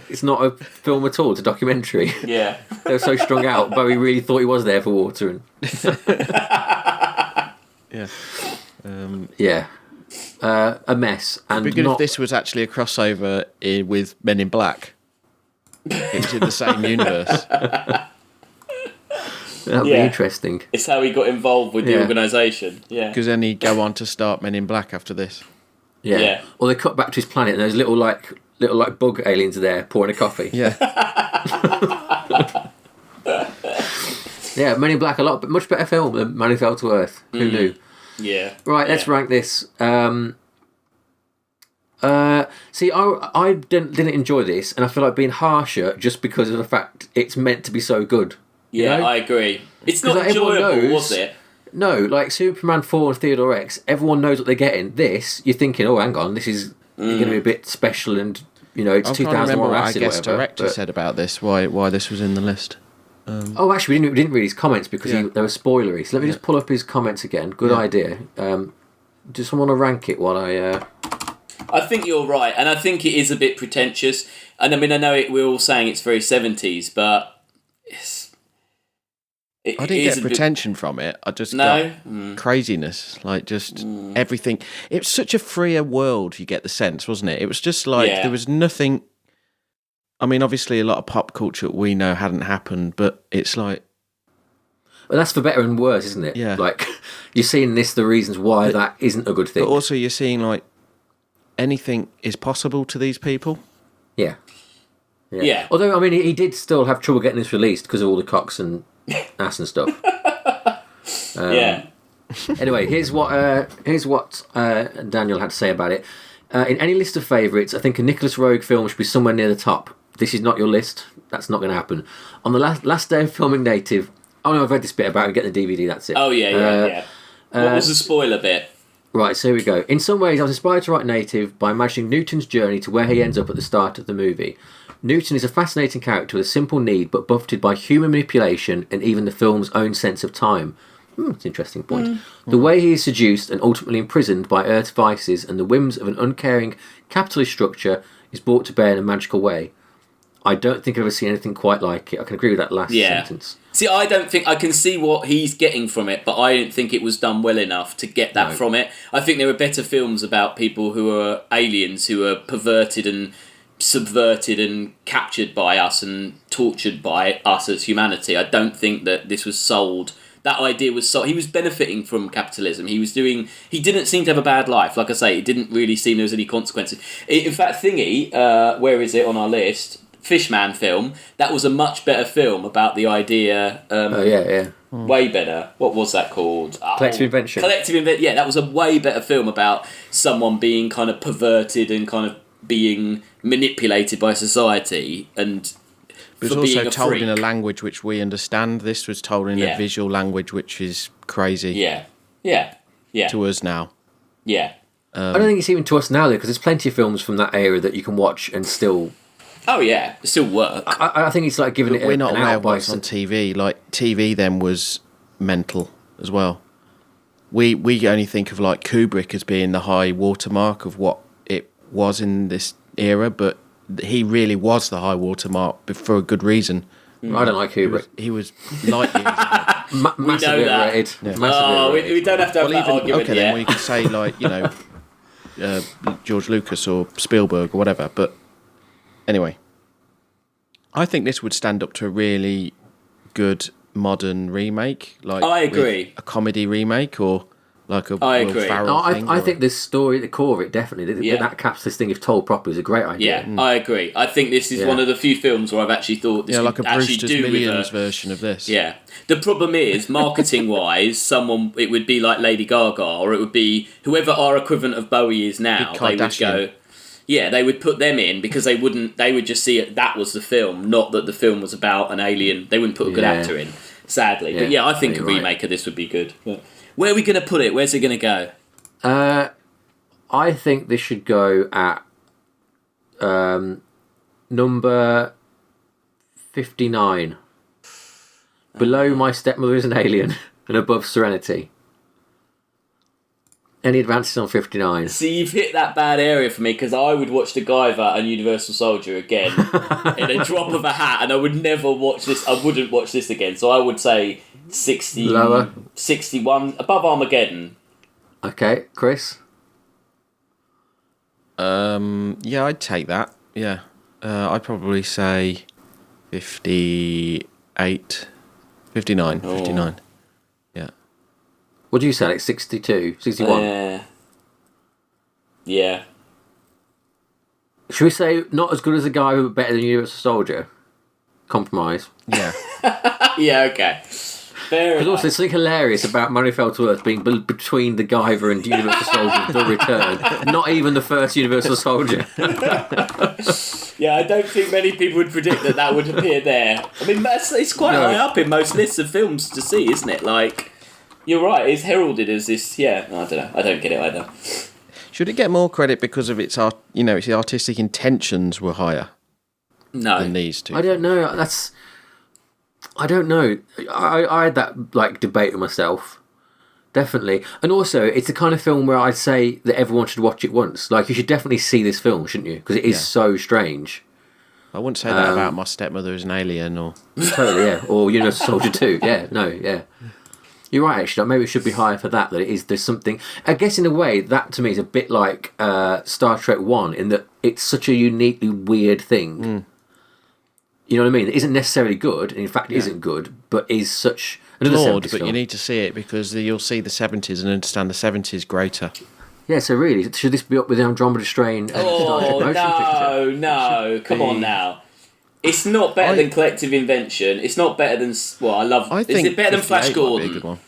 it's not a film at all. It's a documentary. Yeah. They're so strung out. Bowie really thought he was there for water and. Yeah. A mess. And it'd be good if this was actually a crossover with Men in Black. It's in the same universe. That'd be interesting. It's how he got involved with the organisation. Yeah. Because then he'd go on to start Men in Black after this. Yeah. Or they cut back to his planet and those little bug aliens are there pouring a coffee. Yeah. Yeah, Men in Black, much better film than Man Who Fell to Earth. Who knew? Yeah. Right, let's rank this. See, I didn't enjoy this, and I feel like being harsher just because of the fact it's meant to be so good. Yeah, know? I agree. It's not enjoyable, was it? No, like Superman 4 and Theodore X, everyone knows what they're getting. This, you're thinking, oh, hang on, this is going to be a bit special, and it's 2001 what acid. I guess director said about this. Why this was in the list. Oh, actually, we didn't read his comments because they were spoilery. So let me just pull up his comments again. Good idea. Just want to rank it while I. I think you're right, and I think it is a bit pretentious. And I mean, I know we're all saying it's very 70s, but I didn't get pretension from it. I just got craziness, like just everything. It was such a freer world. You get the sense, wasn't it? It was just like there was nothing. I mean, obviously, a lot of pop culture we know hadn't happened, but it's like. Well, that's for better and worse, isn't it? Yeah. Like, you're seeing the reasons why that isn't a good thing. But also, you're seeing, like, anything is possible to these people. Yeah. Although, I mean, he did still have trouble getting this released because of all the cocks and ass and stuff. Anyway, here's what Daniel had to say about it. In any list of favourites, I think a Nicholas Roeg film should be somewhere near the top. This is not your list. That's not going to happen. On the last day of filming Native... Oh, no, I've read this bit about it. Get the DVD, that's it. Oh, yeah. What was the spoiler bit? Right, so here we go. In some ways, I was inspired to write Native by imagining Newton's journey to where he ends up at the start of the movie. Newton is a fascinating character with a simple need, but buffeted by human manipulation and even the film's own sense of time. It's an interesting point. The way he is seduced and ultimately imprisoned by Earth's vices and the whims of an uncaring capitalist structure is brought to bear in a magical way. I don't think I've ever seen anything quite like it. I can agree with that last sentence. See, I don't think I can see what he's getting from it, but I don't think it was done well enough to get that from it. I think there are better films about people who are aliens, who are perverted and subverted and captured by us and tortured by us as humanity. I don't think that this was sold. That idea was sold. He was benefiting from capitalism. He didn't seem to have a bad life. Like I say, it didn't really seem there was any consequences. In fact, Thingy, where is it on our list? Fishman film, that was a much better film about the idea. Way better. What was that called? Collective Invention. Yeah, that was a way better film about someone being kind of perverted and kind of being manipulated by society and. It was also told in a language which we understand. This was told in a visual language which is crazy. Yeah. To us now. Yeah. I don't think it's even to us now, though, because there's plenty of films from that era that you can watch and still... Oh, yeah. It still work. I think it's like giving it we're not an aware out of what's on TV. Like, TV then was mental as well. We only think of, like, Kubrick as being the high watermark of what it was in this era, but he really was the high watermark for a good reason. I don't like Kubrick. He was light years ahead. Massively overrated. Yeah. We don't have to have that argument. Okay, then we can say, like, George Lucas or Spielberg or whatever, but anyway, I think this would stand up to a really good modern remake. Like, I agree. A comedy remake or like a I Will agree. No, Ferrell thing. I think this story, the core of it, definitely. That capitalist thing, if told properly, is a great idea. Yeah, I agree. I think this is one of the few films where I've actually thought this like a could actually Brewster's do Millions with version of this. Yeah. The problem is, marketing-wise, it would be like Lady Gaga, or it would be whoever our equivalent of Bowie is now. They would go... Yeah, they would put them in because they would just see it, that was the film, not that the film was about an alien. They wouldn't put a good actor in, sadly. But I think a remake of this would be good. But where are we going to put it? Where's it going to go? I think this should go at number 59. Below My Stepmother is an Alien and above Serenity. Any advances on 59? See, you've hit that bad area for me because I would watch The Guyver and Universal Soldier again in a drop of a hat, and I would never watch this. I wouldn't watch this again. So I would say 60, lower, 61, above Armageddon. Okay, Chris. Yeah, I'd take that. Yeah, I'd probably say 58, 59, 59. What do you say, like 62, 61? Yeah. Should we say not as good as a guy but better than Universal Soldier? Compromise. Yeah. Yeah, okay. Fair enough. Also, there's something hilarious about Mary Fell to Earth being between The Guyver and Universal Soldier The Return. Not even the first Universal Soldier. Yeah, I don't think many people would predict that would appear there. I mean, it's quite high up in most lists of films to see, isn't it? Like... You're right, it's heralded as this, I don't know, I don't get it either. Should it get more credit because of its artistic intentions were higher? No. Than these two? I don't know, I don't know. I had that, debate with myself. Definitely. And also, it's the kind of film where I'd say that everyone should watch it once. Like, you should definitely see this film, shouldn't you? Because it is so strange. I wouldn't say that about My Stepmother is an Alien, or... Totally, yeah. Or Universal Soldier 2, yeah. You're right, actually. Maybe it should be higher for that. There's something. I guess in a way, that to me is a bit like Star Trek 1, in that it's such a uniquely weird thing. You know what I mean? It isn't necessarily good, and in fact, it isn't good, but is such another flawed. 70s But film. you need to see it because you'll see the 70s and understand the 70s greater. Yeah, so really, should this be up with the Andromeda Strain and Star Trek Motion Picture? No, come on now. It's not better than Collective Invention. It's not better than... Well, I think is it better than Flash Gordon? Be a good one.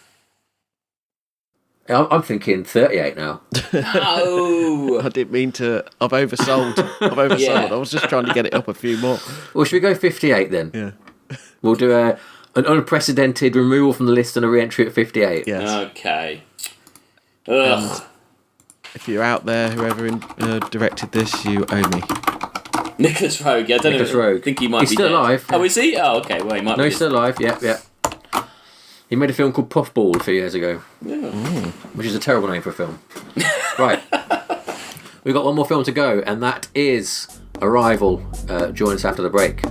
I'm thinking 38 now. No! I didn't mean to... I've oversold. Yeah. I was just trying to get it up a few more. Well, should we go 58 then? Yeah. We'll do an unprecedented removal from the list and a re-entry at 58. Yes. Okay. Ugh. If you're out there, whoever directed this, you owe me. Nicholas Rogue. Yeah, I don't Nicholas know. Rogue. I think he might He's be still dead. alive. Oh, is he? Oh, okay. Well, he might. No, be he's still alive. Yeah. He made a film called Puffball a few years ago, which is a terrible name for a film. Right. We've got one more film to go, and that is Arrival. Join us after the break.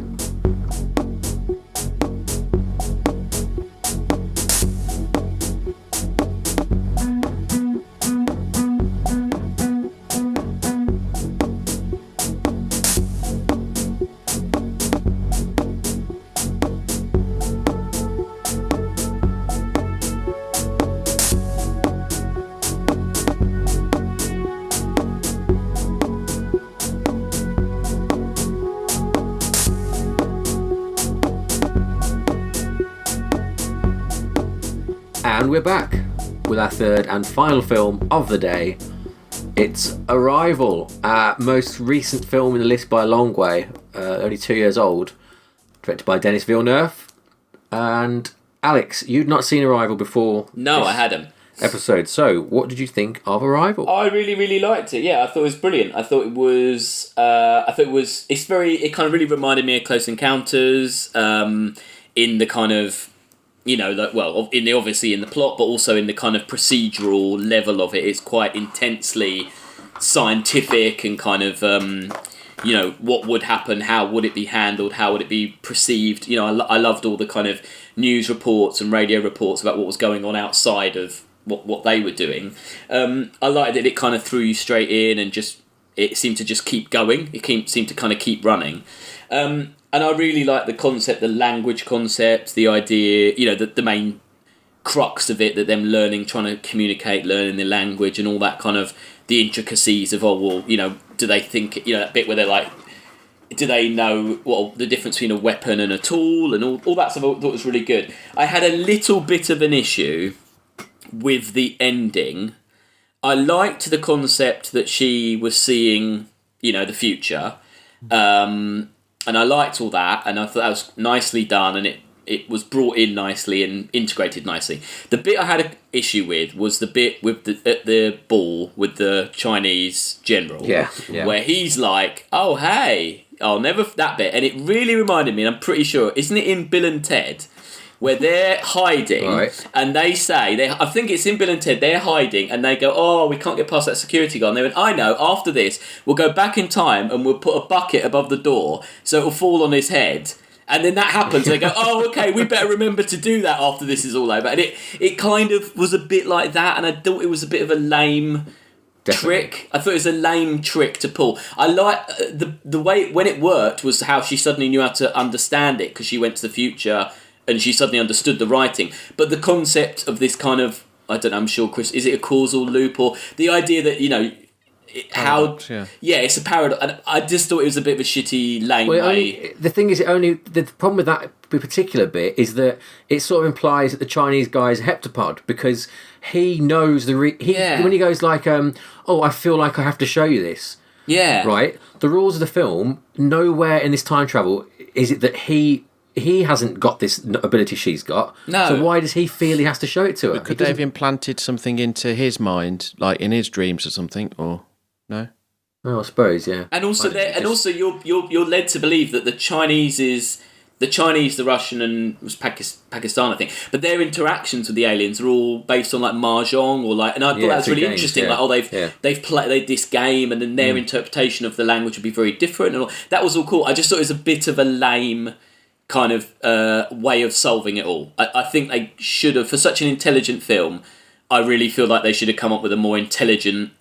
And we're back with our third and final film of the day. It's Arrival, our most recent film in the list by a long way, only 2 years old, directed by Denis Villeneuve. And Alex, you'd not seen Arrival before. No, I hadn't. Episode. So, what did you think of Arrival? I really, really liked it. Yeah, I thought it was brilliant. I thought it was. It kind of really reminded me of Close Encounters. In the kind of, obviously in the plot, but also in the kind of procedural level of it. It's quite intensely scientific and kind of, what would happen, how would it be handled, how would it be perceived. I loved all the kind of news reports and radio reports about what was going on outside of what they were doing. I liked that it kind of threw you straight in and it seemed to just keep going. It seemed to kind of keep running. And I really like the concept, the language concept, the idea, the main crux of it, that them trying to communicate, learning the language and all that kind of, the intricacies of, do they think, that bit where they're like, do they know the difference between a weapon and a tool and all that stuff I thought was really good. I had a little bit of an issue with the ending. I liked the concept that she was seeing, the future. And I liked all that, and I thought that was nicely done, and it was brought in nicely and integrated nicely. The bit I had an issue with was the bit with at the ball with the Chinese general, where he's like, "Oh hey, I'll never," that bit, and it really reminded me. And I'm pretty sure, isn't it in Bill and Ted? Where they're hiding, right. And they say, I think it's in Bill and Ted, they're hiding, and they go, "Oh, we can't get past that security guard." And they went, "I know, after this, we'll go back in time and we'll put a bucket above the door so it'll fall on his head." And then that happens, they go, "Oh, okay, we better remember to do that after this is all over." And it kind of was a bit like that, and I thought it was a bit of a lame trick. I thought it was a lame trick to pull. I like the way, when it worked, was how she suddenly knew how to understand it, because she went to the future and she suddenly understood the writing. But the concept of this kind of, I don't know, I'm sure, Chris, is it a causal loop, or the idea that, paradox, it's a paradox. And I just thought it was a bit of a shitty, lame way. The thing is, the problem with that particular bit is that it sort of implies that the Chinese guy is a heptapod, because he knows when he goes like, "Oh, I feel like I have to show you this." Yeah. Right? The rules of the film, nowhere in this time travel is it that he hasn't got this ability she's got. No. So why does he feel he has to show it to her? But could they have implanted something into his mind, like in his dreams or something, or no? Oh, I suppose, yeah. And also, you're led to believe that the Chinese, the Russian, and it was Pakistan, I think. But their interactions with the aliens are all based on like mahjong or like, and I thought that was really interesting. Yeah. Like, they've played this game, and then their interpretation of the language would be very different. And all. That was all cool. I just thought it was a bit of a lame kind of way of solving it all. I think they should have, for such an intelligent film, I really feel like they should have come up with a more intelligent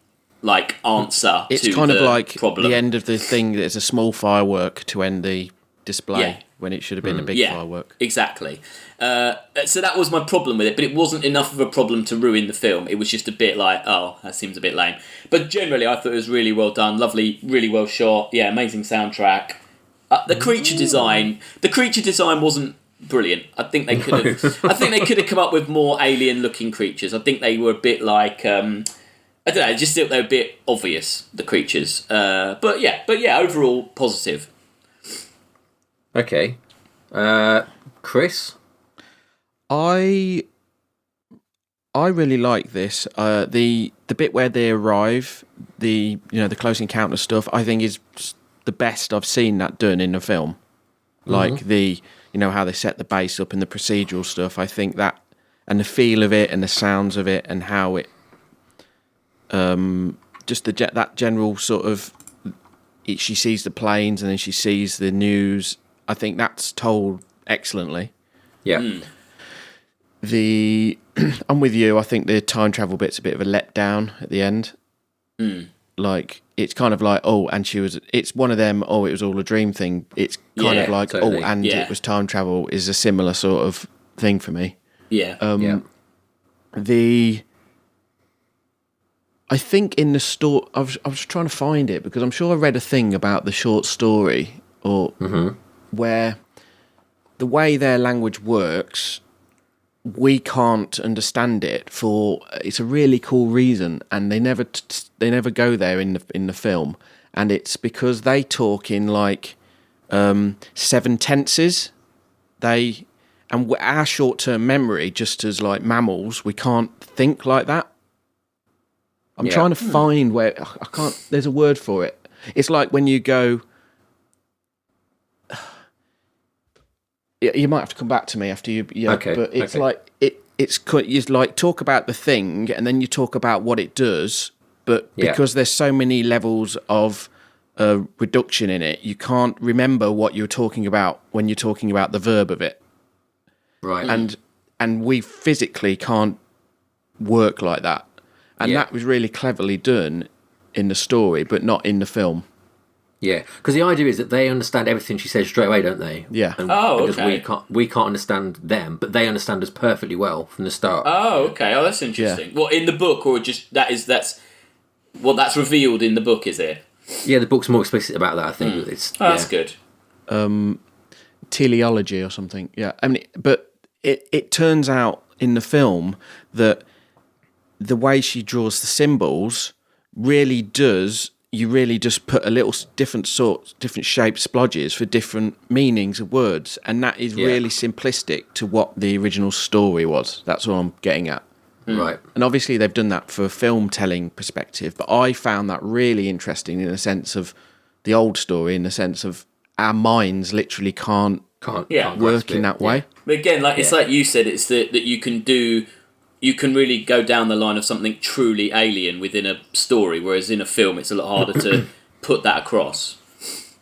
answer. It's kind of like problem. The end of the thing. There's a small firework to end the display when it should have been a big firework. Exactly. So that was my problem with it, but it wasn't enough of a problem to ruin the film. It was just a bit like, oh, that seems a bit lame. But generally, I thought it was really well done, lovely, really well shot. Yeah, amazing soundtrack. The creature design wasn't brilliant. I think they could have come up with more alien-looking creatures. I think they were a bit like, I don't know. I just thought they were a bit obvious, the creatures. But yeah, overall positive. Okay, Chris. I really like this. The bit where they arrive, the Close Encounter stuff, I think is the best I've seen that done in a film. Like how they set the bass up and the procedural stuff. I think that, and the feel of it and the sounds of it and how it, just that general sort of, she sees the planes and then she sees the news. I think that's told excellently. Yeah. I'm with you. I think the time travel bit's a bit of a letdown at the end. Like, it's kind of like, it's one of them, it was all a dream thing. It's kind of like, totally. It was time travel is a similar sort of thing for me. Yeah. I think in the story, I was trying to find it because I'm sure I read a thing about the short story where the way their language works, we can't understand it it's a really cool reason, and they never go there in the film, and it's because they talk in like 7 tenses. Our short-term memory, just as like mammals, we can't think like that. I'm trying to find where I can't. There's a word for it. It's like when you go. You might have to come back to me after you. Yeah, okay. But it's like it's like talk about the thing and then you talk about what it does. But because there's so many levels of reduction in it, you can't remember what you're talking about when you're talking about the verb of it. Right. And we physically can't work like that. And that was really cleverly done in the story, but not in the film. Yeah, because the idea is that they understand everything she says straight away, don't they? Yeah. Because we can't understand them, but they understand us perfectly well from the start. Oh, okay. Oh, that's interesting. Yeah. What, in the book, or just that's revealed in the book, is it? Yeah, the book's more explicit about that. I think that's good. Teleology or something. Yeah, I mean, but it turns out in the film that the way she draws the symbols really does. You really just put a little different shape splodges for different meanings of words, and that is really simplistic to what the original story was. That's what I'm getting at. Right. And obviously they've done that for a film telling perspective, but I found that really interesting in the sense of the old story, in the sense of our minds literally can't work in that way. But again, it's like you said, it's that you can really go down the line of something truly alien within a story, whereas in a film it's a lot harder to put that across.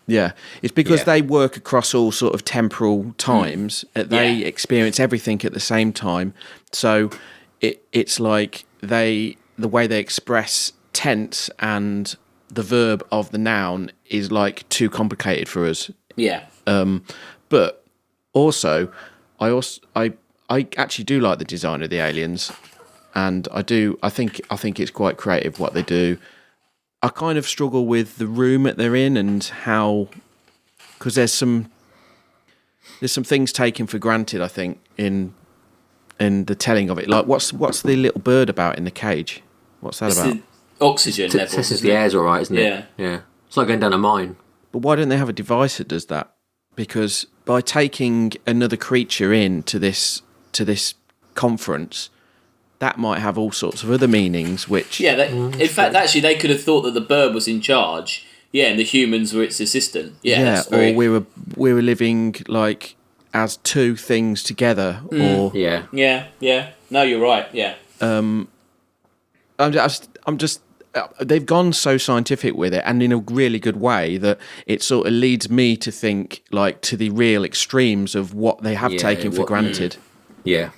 Yeah, it's because they work across all sort of temporal times. They experience everything at the same time. So it's like the way they express tense and the verb of the noun is like too complicated for us. Yeah. But also, I actually do like the design of the aliens, and I think it's quite creative what they do. I kind of struggle with the room that they're in and how, because there's some things taken for granted, I think, in the telling of it. Like what's the little bird about in the cage? What's that about? The oxygen levels. It says the air's all right, isn't it? Yeah. Yeah. It's like going down a mine. But why don't they have a device that does that? Because by taking another creature into this conference, that might have all sorts of other meanings, which... Yeah, in fact, actually, they could have thought that the bird was in charge, and the humans were its assistant. Or we were living, like, as two things together, or... Yeah. No, you're right, yeah. I'm just... They've gone so scientific with it, and in a really good way, that it sort of leads me to think, like, to the real extremes of what they have taken for granted. Yeah.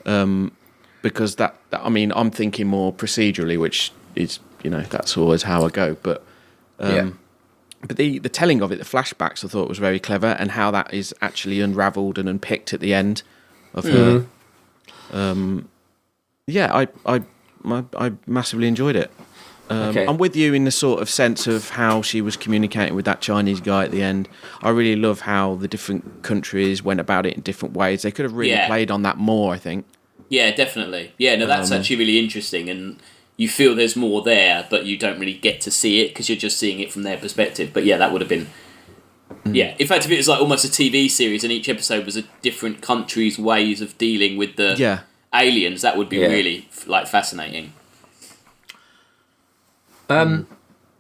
Because I'm thinking more procedurally, which is, that's always how I go. But but the telling of it, the flashbacks, I thought was very clever, and how that is actually unravelled and unpicked at the end of her. I massively enjoyed it. I'm with you in the sort of sense of how she was communicating with that Chinese guy at the end. I really love how the different countries went about it in different ways. They could have really played on that more, I think. Yeah, definitely. Yeah, no, that's actually really interesting, and you feel there's more there, but you don't really get to see it because you're just seeing it from their perspective. But yeah, that would have been... Yeah, in fact, if it was like almost a TV series and each episode was a different country's ways of dealing with the aliens, that would be really fascinating.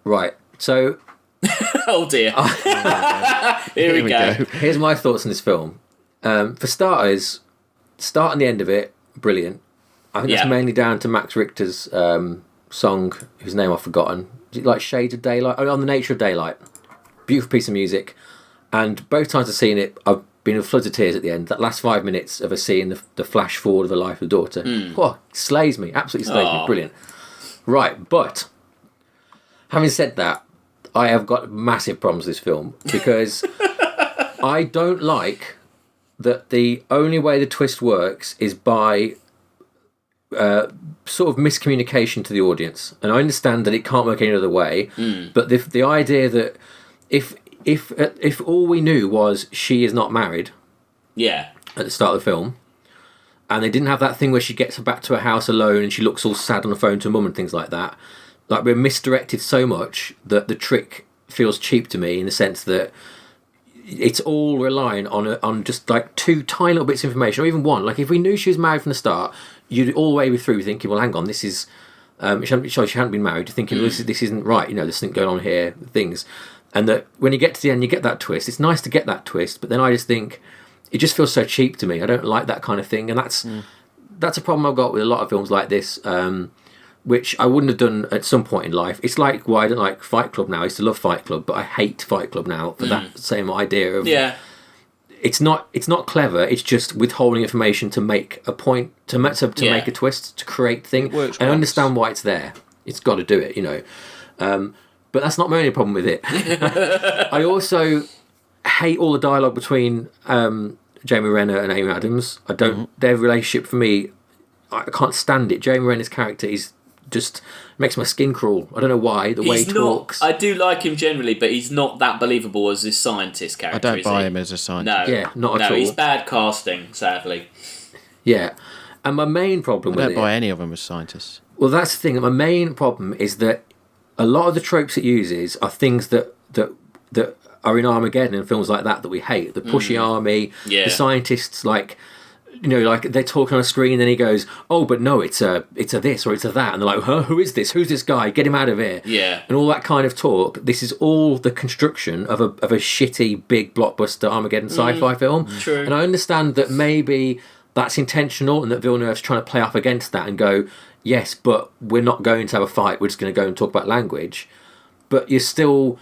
Right. So Oh dear. Here we go. Here's my thoughts on this film. For starters, start and the end of it, brilliant. I think that's mainly down to Max Richter's song, whose name I've forgotten. Is it like Shades of Daylight? On the Nature of Daylight. Beautiful piece of music. And both times I've seen it, I've been in floods of tears at the end. That last 5 minutes of us seeing the flash forward of the life of the daughter. Oh, slays me. Absolutely slays me. Brilliant. Right, but having said that, I have got massive problems with this film because I don't like that the only way the twist works is by sort of miscommunication to the audience. And I understand that it can't work any other way, but the idea that if all we knew was she is not married at the start of the film, and they didn't have that thing where she gets back to her house alone and she looks all sad on the phone to her mum and things like that, like we're misdirected so much that the trick feels cheap to me in the sense that it's all relying on just like two tiny little bits of information, or even one. Like if we knew she was married from the start, you'd all the way through thinking, well, hang on, this is she hadn't been married. You're thinking, well, this isn't right. You know, there's something going on here. Things, and that when you get to the end, you get that twist. It's nice to get that twist, but then I just think it just feels so cheap to me. I don't like that kind of thing, and that's a problem I've got with a lot of films like this. Which I wouldn't have done at some point in life. It's like why I don't like Fight Club now. I used to love Fight Club, but I hate Fight Club now for that same idea of it's not clever. It's just withholding information to make a point, to make a twist, to create thing. I understand why it's there. It's got to do it, you know. But that's not my only problem with it. I also hate all the dialogue between Jamie Renner and Amy Adams. I don't. Their relationship for me, I can't stand it. Jamie Renner's character is just makes my skin crawl. I don't know why. The way he talks. I do like him generally, but he's not that believable as this scientist character. I don't buy him as a scientist. No, not at all. He's bad casting, sadly. Yeah, and my main problem with it. I don't buy any of them as scientists. Well, that's the thing. My main problem is that a lot of the tropes it uses are things that are in Armageddon and films like that we hate. The pushy army, the scientists, like. You know, like they're talking on a screen, and then he goes, "Oh, but no, it's a this or it's a that," and they're like, "Huh, who is this? Who's this guy? Get him out of here!" Yeah, and all that kind of talk. This is all the construction of a shitty big blockbuster Armageddon sci-fi film. True. And I understand that maybe that's intentional, and that Villeneuve's trying to play off against that and go, "Yes, but we're not going to have a fight. We're just going to go and talk about language." But you're still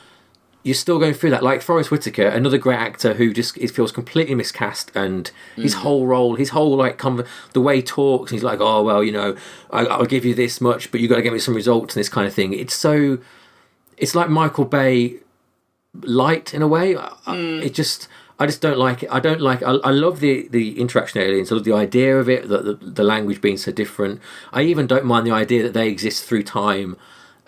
going through that. Like Forrest Whitaker, another great actor who just it feels completely miscast, and his whole role, like the way he talks, he's like, "Oh well, you know, I'll give you this much, but you got to give me some results," and this kind of thing. It's like Michael Bay light in a way. I just don't like it. I don't like. I love the interaction with aliens. I love the idea of it, the language being so different. I even don't mind the idea that they exist through time,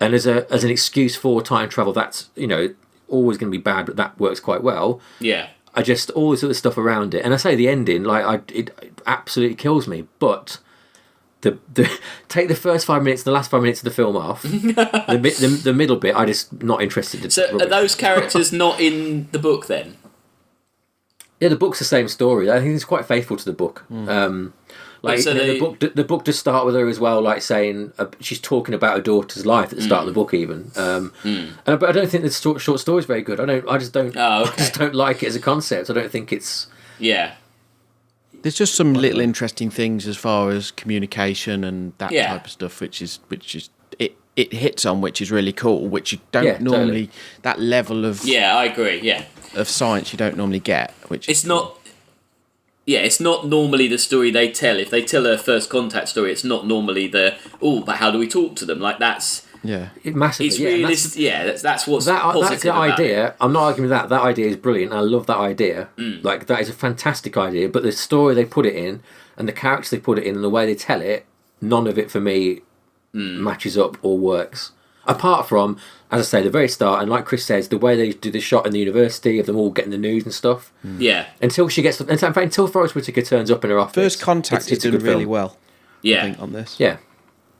and as an excuse for time travel. That's, you know, always going to be bad, but that works quite well. Yeah. I just all this other stuff around it, and I say the ending, like it absolutely kills me. But the take the first 5 minutes, and the last 5 minutes of the film off, the middle bit, I just not interested in. So are those characters not in the book then? Yeah, the book's the same story. I think it's quite faithful to the book. Like so the book does start with her as well, like saying she's talking about her daughter's life at the start of the book, even. But I don't think the short story is very good. I just don't like it as a concept. I don't think it's. Yeah. There's just some little interesting things as far as communication and that type of stuff, which is it hits on, which is really cool, which you don't normally that level of. Yeah, I agree. Yeah. Of science you don't normally get, which it's not. Yeah, it's not normally the story they tell. If they tell a first contact story, it's not normally but how do we talk to them? Like that's massively. It's realistic. That's what's that's positive the about idea. it. I'm not arguing with that. That idea is brilliant. I love that idea. Like that is a fantastic idea. But the story they put it in, and the characters they put it in, and the way they tell it, none of it for me matches up or works. Apart from, as I say, the very start, and like Chris says, the way they do the shot in the university of them all getting the news and stuff. Yeah. Until she gets, in fact, until Forrest Whitaker turns up in her office. First Contact is doing really well. Yeah. I think, on this. Yeah.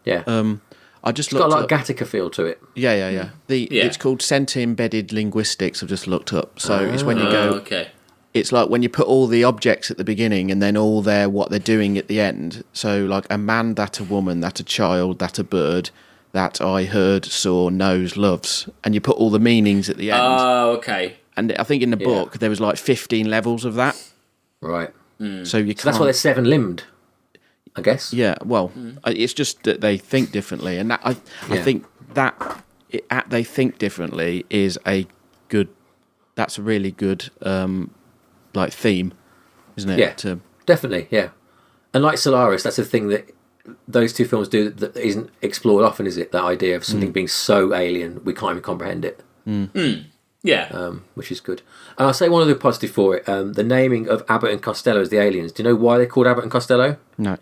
I just it's got a lot of Gattaca feel to it. Yeah. It's called Center-Embedded Linguistics. I've just looked up. So it's when you go. Okay. It's like when you put all the objects at the beginning and then all what they're doing at the end. So like a man, that a woman, that a child, that a bird, that I heard, saw, knows, loves, and you put all the meanings at the end. Oh, okay. And I think in the book there was like 15 levels of that. Right. So you can't... that's why they're seven-limbed, I guess. Yeah, well, it's just that they think differently, and that I think that they think differently is a good. That's a really good like theme, isn't it? Yeah, definitely. Yeah, and like Solaris, that's the thing that those two films do that isn't explored often, is it? That idea of something being so alien we can't even comprehend it. Yeah. Which is good. And I'll say one other positive for it. The naming of Abbot and Costello as the aliens. Do you know why they're called Abbot and Costello? No.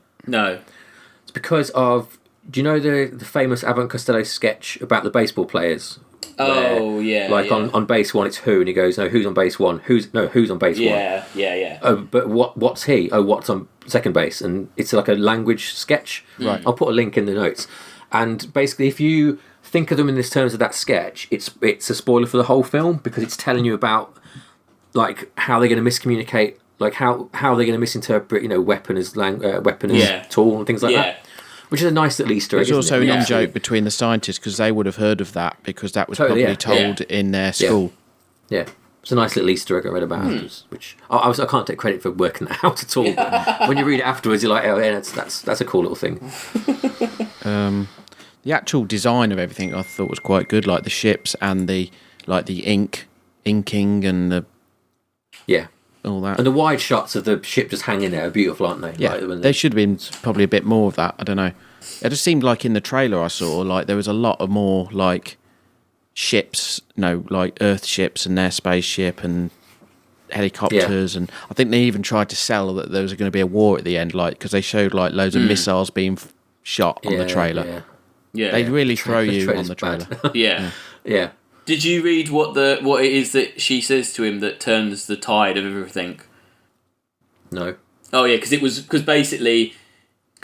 It's because of... Do you know the famous Abbot and Costello sketch about the baseball players? Oh, yeah. Like on base one, it's who, and he goes, no, who's on base one? Who's on base one? Yeah. Oh, but what's he? Oh, what's on second base? And it's like a language sketch. Right. I'll put a link in the notes. And basically, if you think of them in this terms of that sketch, it's a spoiler for the whole film, because it's telling you about like how they're going to miscommunicate, like how they're going to misinterpret, weapon as tool and things like that. Which is a nice little Easter egg. There's also an in-joke between the scientists, because they would have heard of that, because that was probably told in their school. Yeah. It's a nice little Easter egg I read about afterwards, which I can't take credit for working that out at all. But when you read it afterwards, you're like, oh yeah, that's a cool little thing. The actual design of everything I thought was quite good, like the ships and the inking and the all that. And the wide shots of the ship just hanging there are beautiful, aren't they? Yeah, there should have been probably a bit more of that. I don't know. It just seemed like in the trailer I saw, like there was a lot of more like ships, like Earth ships and their spaceship and helicopters, and I think they even tried to sell that there was going to be a war at the end, like because they showed like loads of missiles being shot on the trailer. Yeah, they really throw you on the trailer. Yeah. Did you read what it is that she says to him that turns the tide of everything? No. Oh yeah, because basically,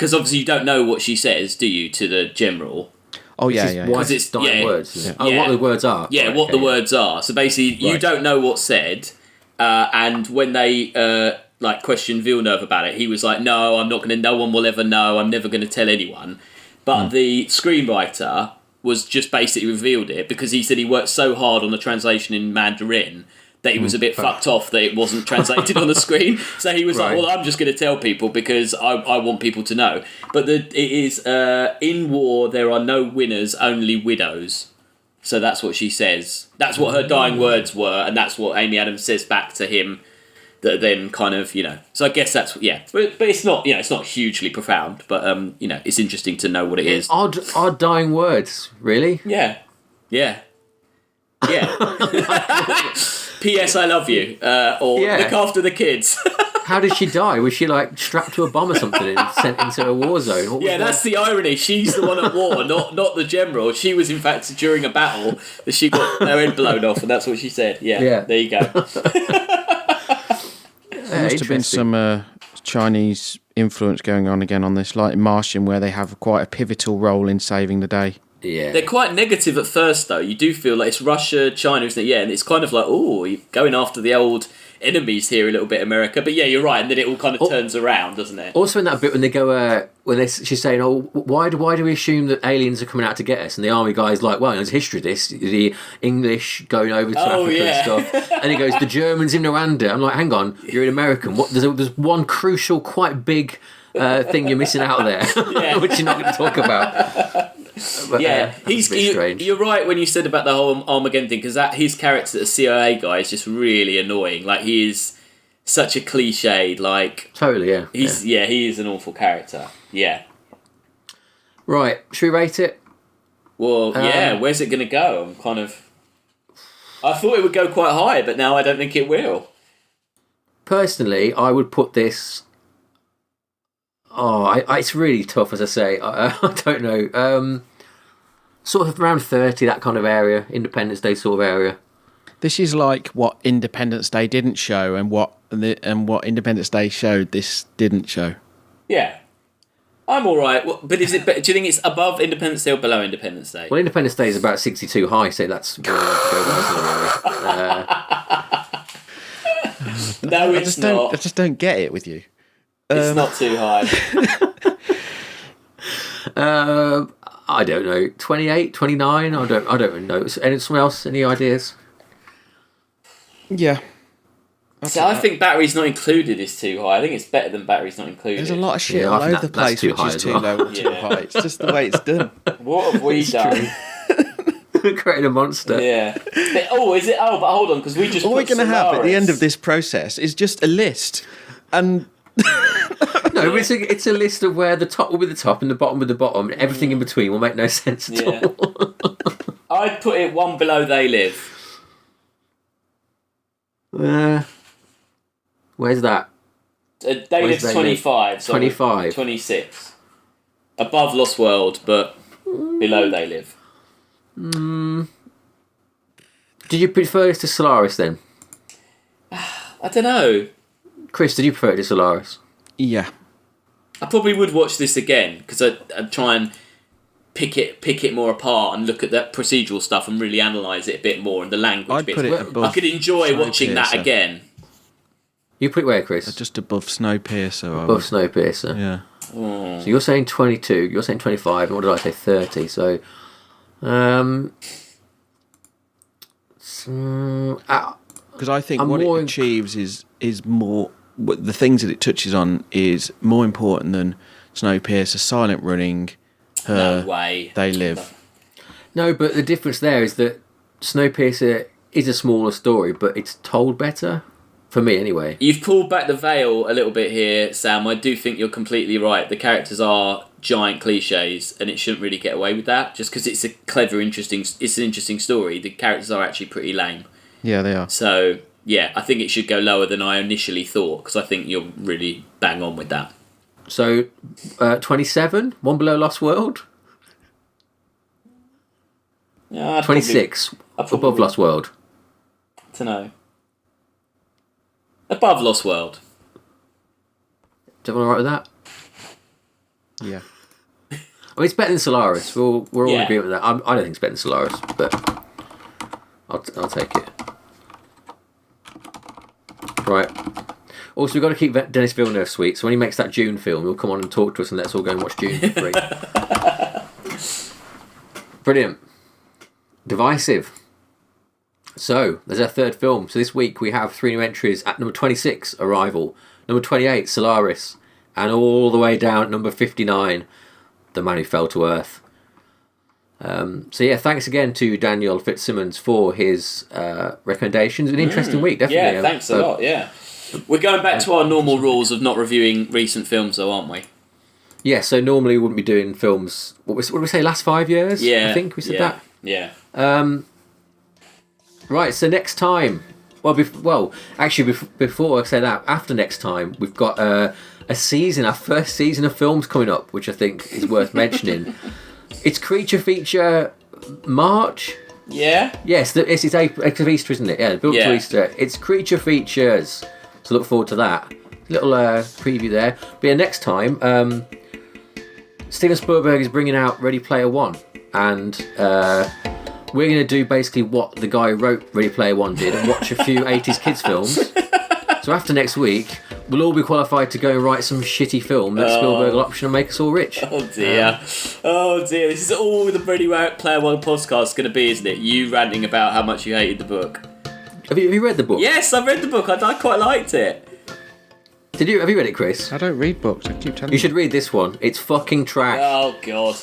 obviously you don't know what she says, do you, to the general? Oh yeah. Why it's dying words? What the words are? Yeah, what the words are. So basically, you don't know what's said, and when they questioned Villeneuve about it, he was like, "No, I'm not going to. No one will ever know. I'm never going to tell anyone." But the screenwriter was just basically revealed it because he said he worked so hard on the translation in Mandarin that he was a bit fucked off that it wasn't translated on the screen. So he was like, well, I'm just going to tell people because I want people to know. But it is, in war, there are no winners, only widows. So that's what she says. That's what her dying words were, and that's what Amy Adams says back to him. That then kind of, so I guess that's, but it's not, it's not hugely profound, but, it's interesting to know what it is. Odd dying words, really? Yeah. P.S. I love you, or look after the kids. How did she die? Was she like strapped to a bomb or something and sent into a war zone? That's the irony. She's the one at war, not the general. She was in fact during a battle that she got her head blown off, and that's what she said. Yeah. There you go. There must have been some Chinese influence going on again on this, like in Martian, where they have quite a pivotal role in saving the day. Yeah. They're quite negative at first, though. You do feel like it's Russia, China, isn't it? Yeah, and it's kind of like, you're going after the old enemies here a little bit, America. But yeah, you're right, and then it all kind of turns around, doesn't it? Also in that bit when they go, she's saying, why do we assume that aliens are coming out to get us? And the army guy's like, well, there's history of this, the English going over to Africa and stuff. And he goes, the Germans in Rwanda. I'm like, hang on, you're an American. There's one crucial, quite big thing you're missing out there, which you're not going to talk about. But, you're right when you said about the whole Armageddon thing, because his character, the CIA guy, is just really annoying. Like, he is such a cliched, like... Totally, yeah. He is an awful character. Yeah. Right, should we rate it? Well, where's it going to go? I'm kind of... I thought it would go quite high, but now I don't think it will. Personally, I would put this... it's really tough, as I say. I don't know. Sort of around 30, that kind of area. Independence Day sort of area. This is like what Independence Day didn't show, and what Independence Day showed, this didn't show. Yeah. I'm all right. Well, but do you think it's above Independence Day or below Independence Day? Well, Independence Day is about 62 high, so that's... No, it's not. I just don't get it with you. It's not too high. I don't know, 28, 29. I don't really know. Anyone else? Any ideas? Yeah. So I think batteries not included is too high. I think it's better than batteries not included. There's a lot of shit Yeah, all I think over the that's place, too which high is as too well. low or too high. It's just the way it's done. What have we done? Creating a monster. Yeah. Is it? Oh, but hold on, because we just. All we're going to have at the end of Solaris. this process is just a list. And No, it's a list of where the top will be the top and the bottom will be the bottom, and everything in between will make no sense at all. I'd put it one below They Live. Where's that? They Where's Live's They 25. So 25. 26. Above Lost World, but below They Live. Did you prefer this to Solaris then? I don't know. Chris, did you prefer it to Solaris? yeah. I probably would watch this again because I'd try and pick it more apart and look at that procedural stuff and really analyse it a bit more and the language I'd bits. put it above I could enjoy watching that Snowpiercer. again. You put it where, Chris? Just above Snowpiercer. Above Snowpiercer. Yeah. So you're saying 22, you're saying 25, and what did I say? 30. So, Because I think I'm what it more achieves is more... The things that it touches on is more important than Snowpiercer, Silent Running, Her, No way. They Live. no, but the difference there is that Snowpiercer is a smaller story, but it's told better. For me, anyway. You've pulled back the veil a little bit here, Sam. I do think you're completely right. The characters are giant cliches, and it shouldn't really get away with that. Just because it's a clever, it's an interesting story. The characters are actually pretty lame. Yeah, they are. So yeah, I think it should go lower than I initially thought because I think you're really bang on with that. So, 27, one below Lost World. Yeah, 26, above Lost World. I don't know. Above Lost World. Do you want to write with that? Yeah. I mean, it's better than Solaris. We're all in Yeah. agreement with that. I don't think it's better than Solaris, but I'll take it. Right. Also, we've got to keep Denis Villeneuve sweet, so when he makes that Dune film, he'll come on and talk to us and let us all go and watch Dune for free. Brilliant. Divisive. So, there's our third film. So this week we have 3 new entries at number 26, Arrival, number 28, Solaris, and all the way down at number 59, The Man Who Fell to Earth. So yeah, thanks again to Daniel Fitzsimmons for his recommendations. An interesting week, definitely. Yeah, thanks a lot, yeah. We're going back to our normal rules of not reviewing recent films though, aren't we? Yeah, so normally we wouldn't be doing films, what did we say, last 5 years? Yeah. I think we said that. Yeah. Right, so next time, before I say that, after next time, we've got our first season of films coming up, which I think is worth mentioning. It's Creature Feature March. Yeah? Yes, it's Easter, isn't it? Yeah, built to Easter. It's Creature Features, so look forward to that. Little preview there. But yeah, next time, Steven Spielberg is bringing out Ready Player One, and we're going to do basically what the guy who wrote Ready Player One did and watch a few 80s kids films. So after next week, we'll all be qualified to go and write some shitty film that Spielberg will option and make us all rich. Oh dear. This is all the Ready Player One podcast is going to be, isn't it? You ranting about how much you hated the book. Have you read the book? Yes, I've read the book. I quite liked it. Have you read it, Chris? I don't read books. I keep telling You should read this one. It's fucking trash. Oh god.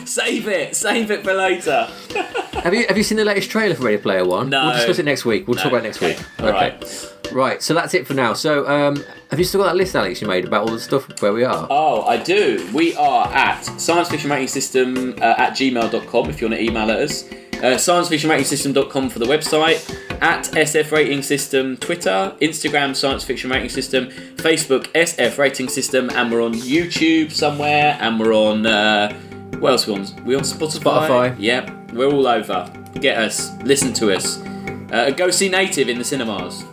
Save it for later. Have you seen the latest trailer for Ready Player One? No. We'll discuss it next week. We'll talk about it next week. Okay. Right, so that's it for now. So, have you still got that list, Alex, you made about all the stuff where we are? Oh, I do. We are at sciencefictionratingsystem at gmail.com if you want to email at us. Sciencefictionratingsystem.com for the website. At SF Rating System, Twitter, Instagram, Science Fiction Rating System, Facebook, SF Rating System, and we're on YouTube somewhere, and we're on, what else are we on? We're on Spotify. Yep, we're all over. Get us, listen to us. Go see Native in the cinemas.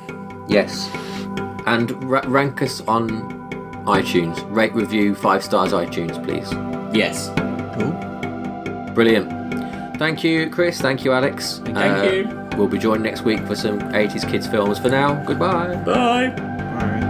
Yes. And rank us on iTunes. Rate, review, 5 stars iTunes, please. Yes. Cool. Brilliant. Thank you, Chris. Thank you, Alex. Thank you. We'll be joined next week for some 80s kids films. For now, goodbye. Bye. Bye.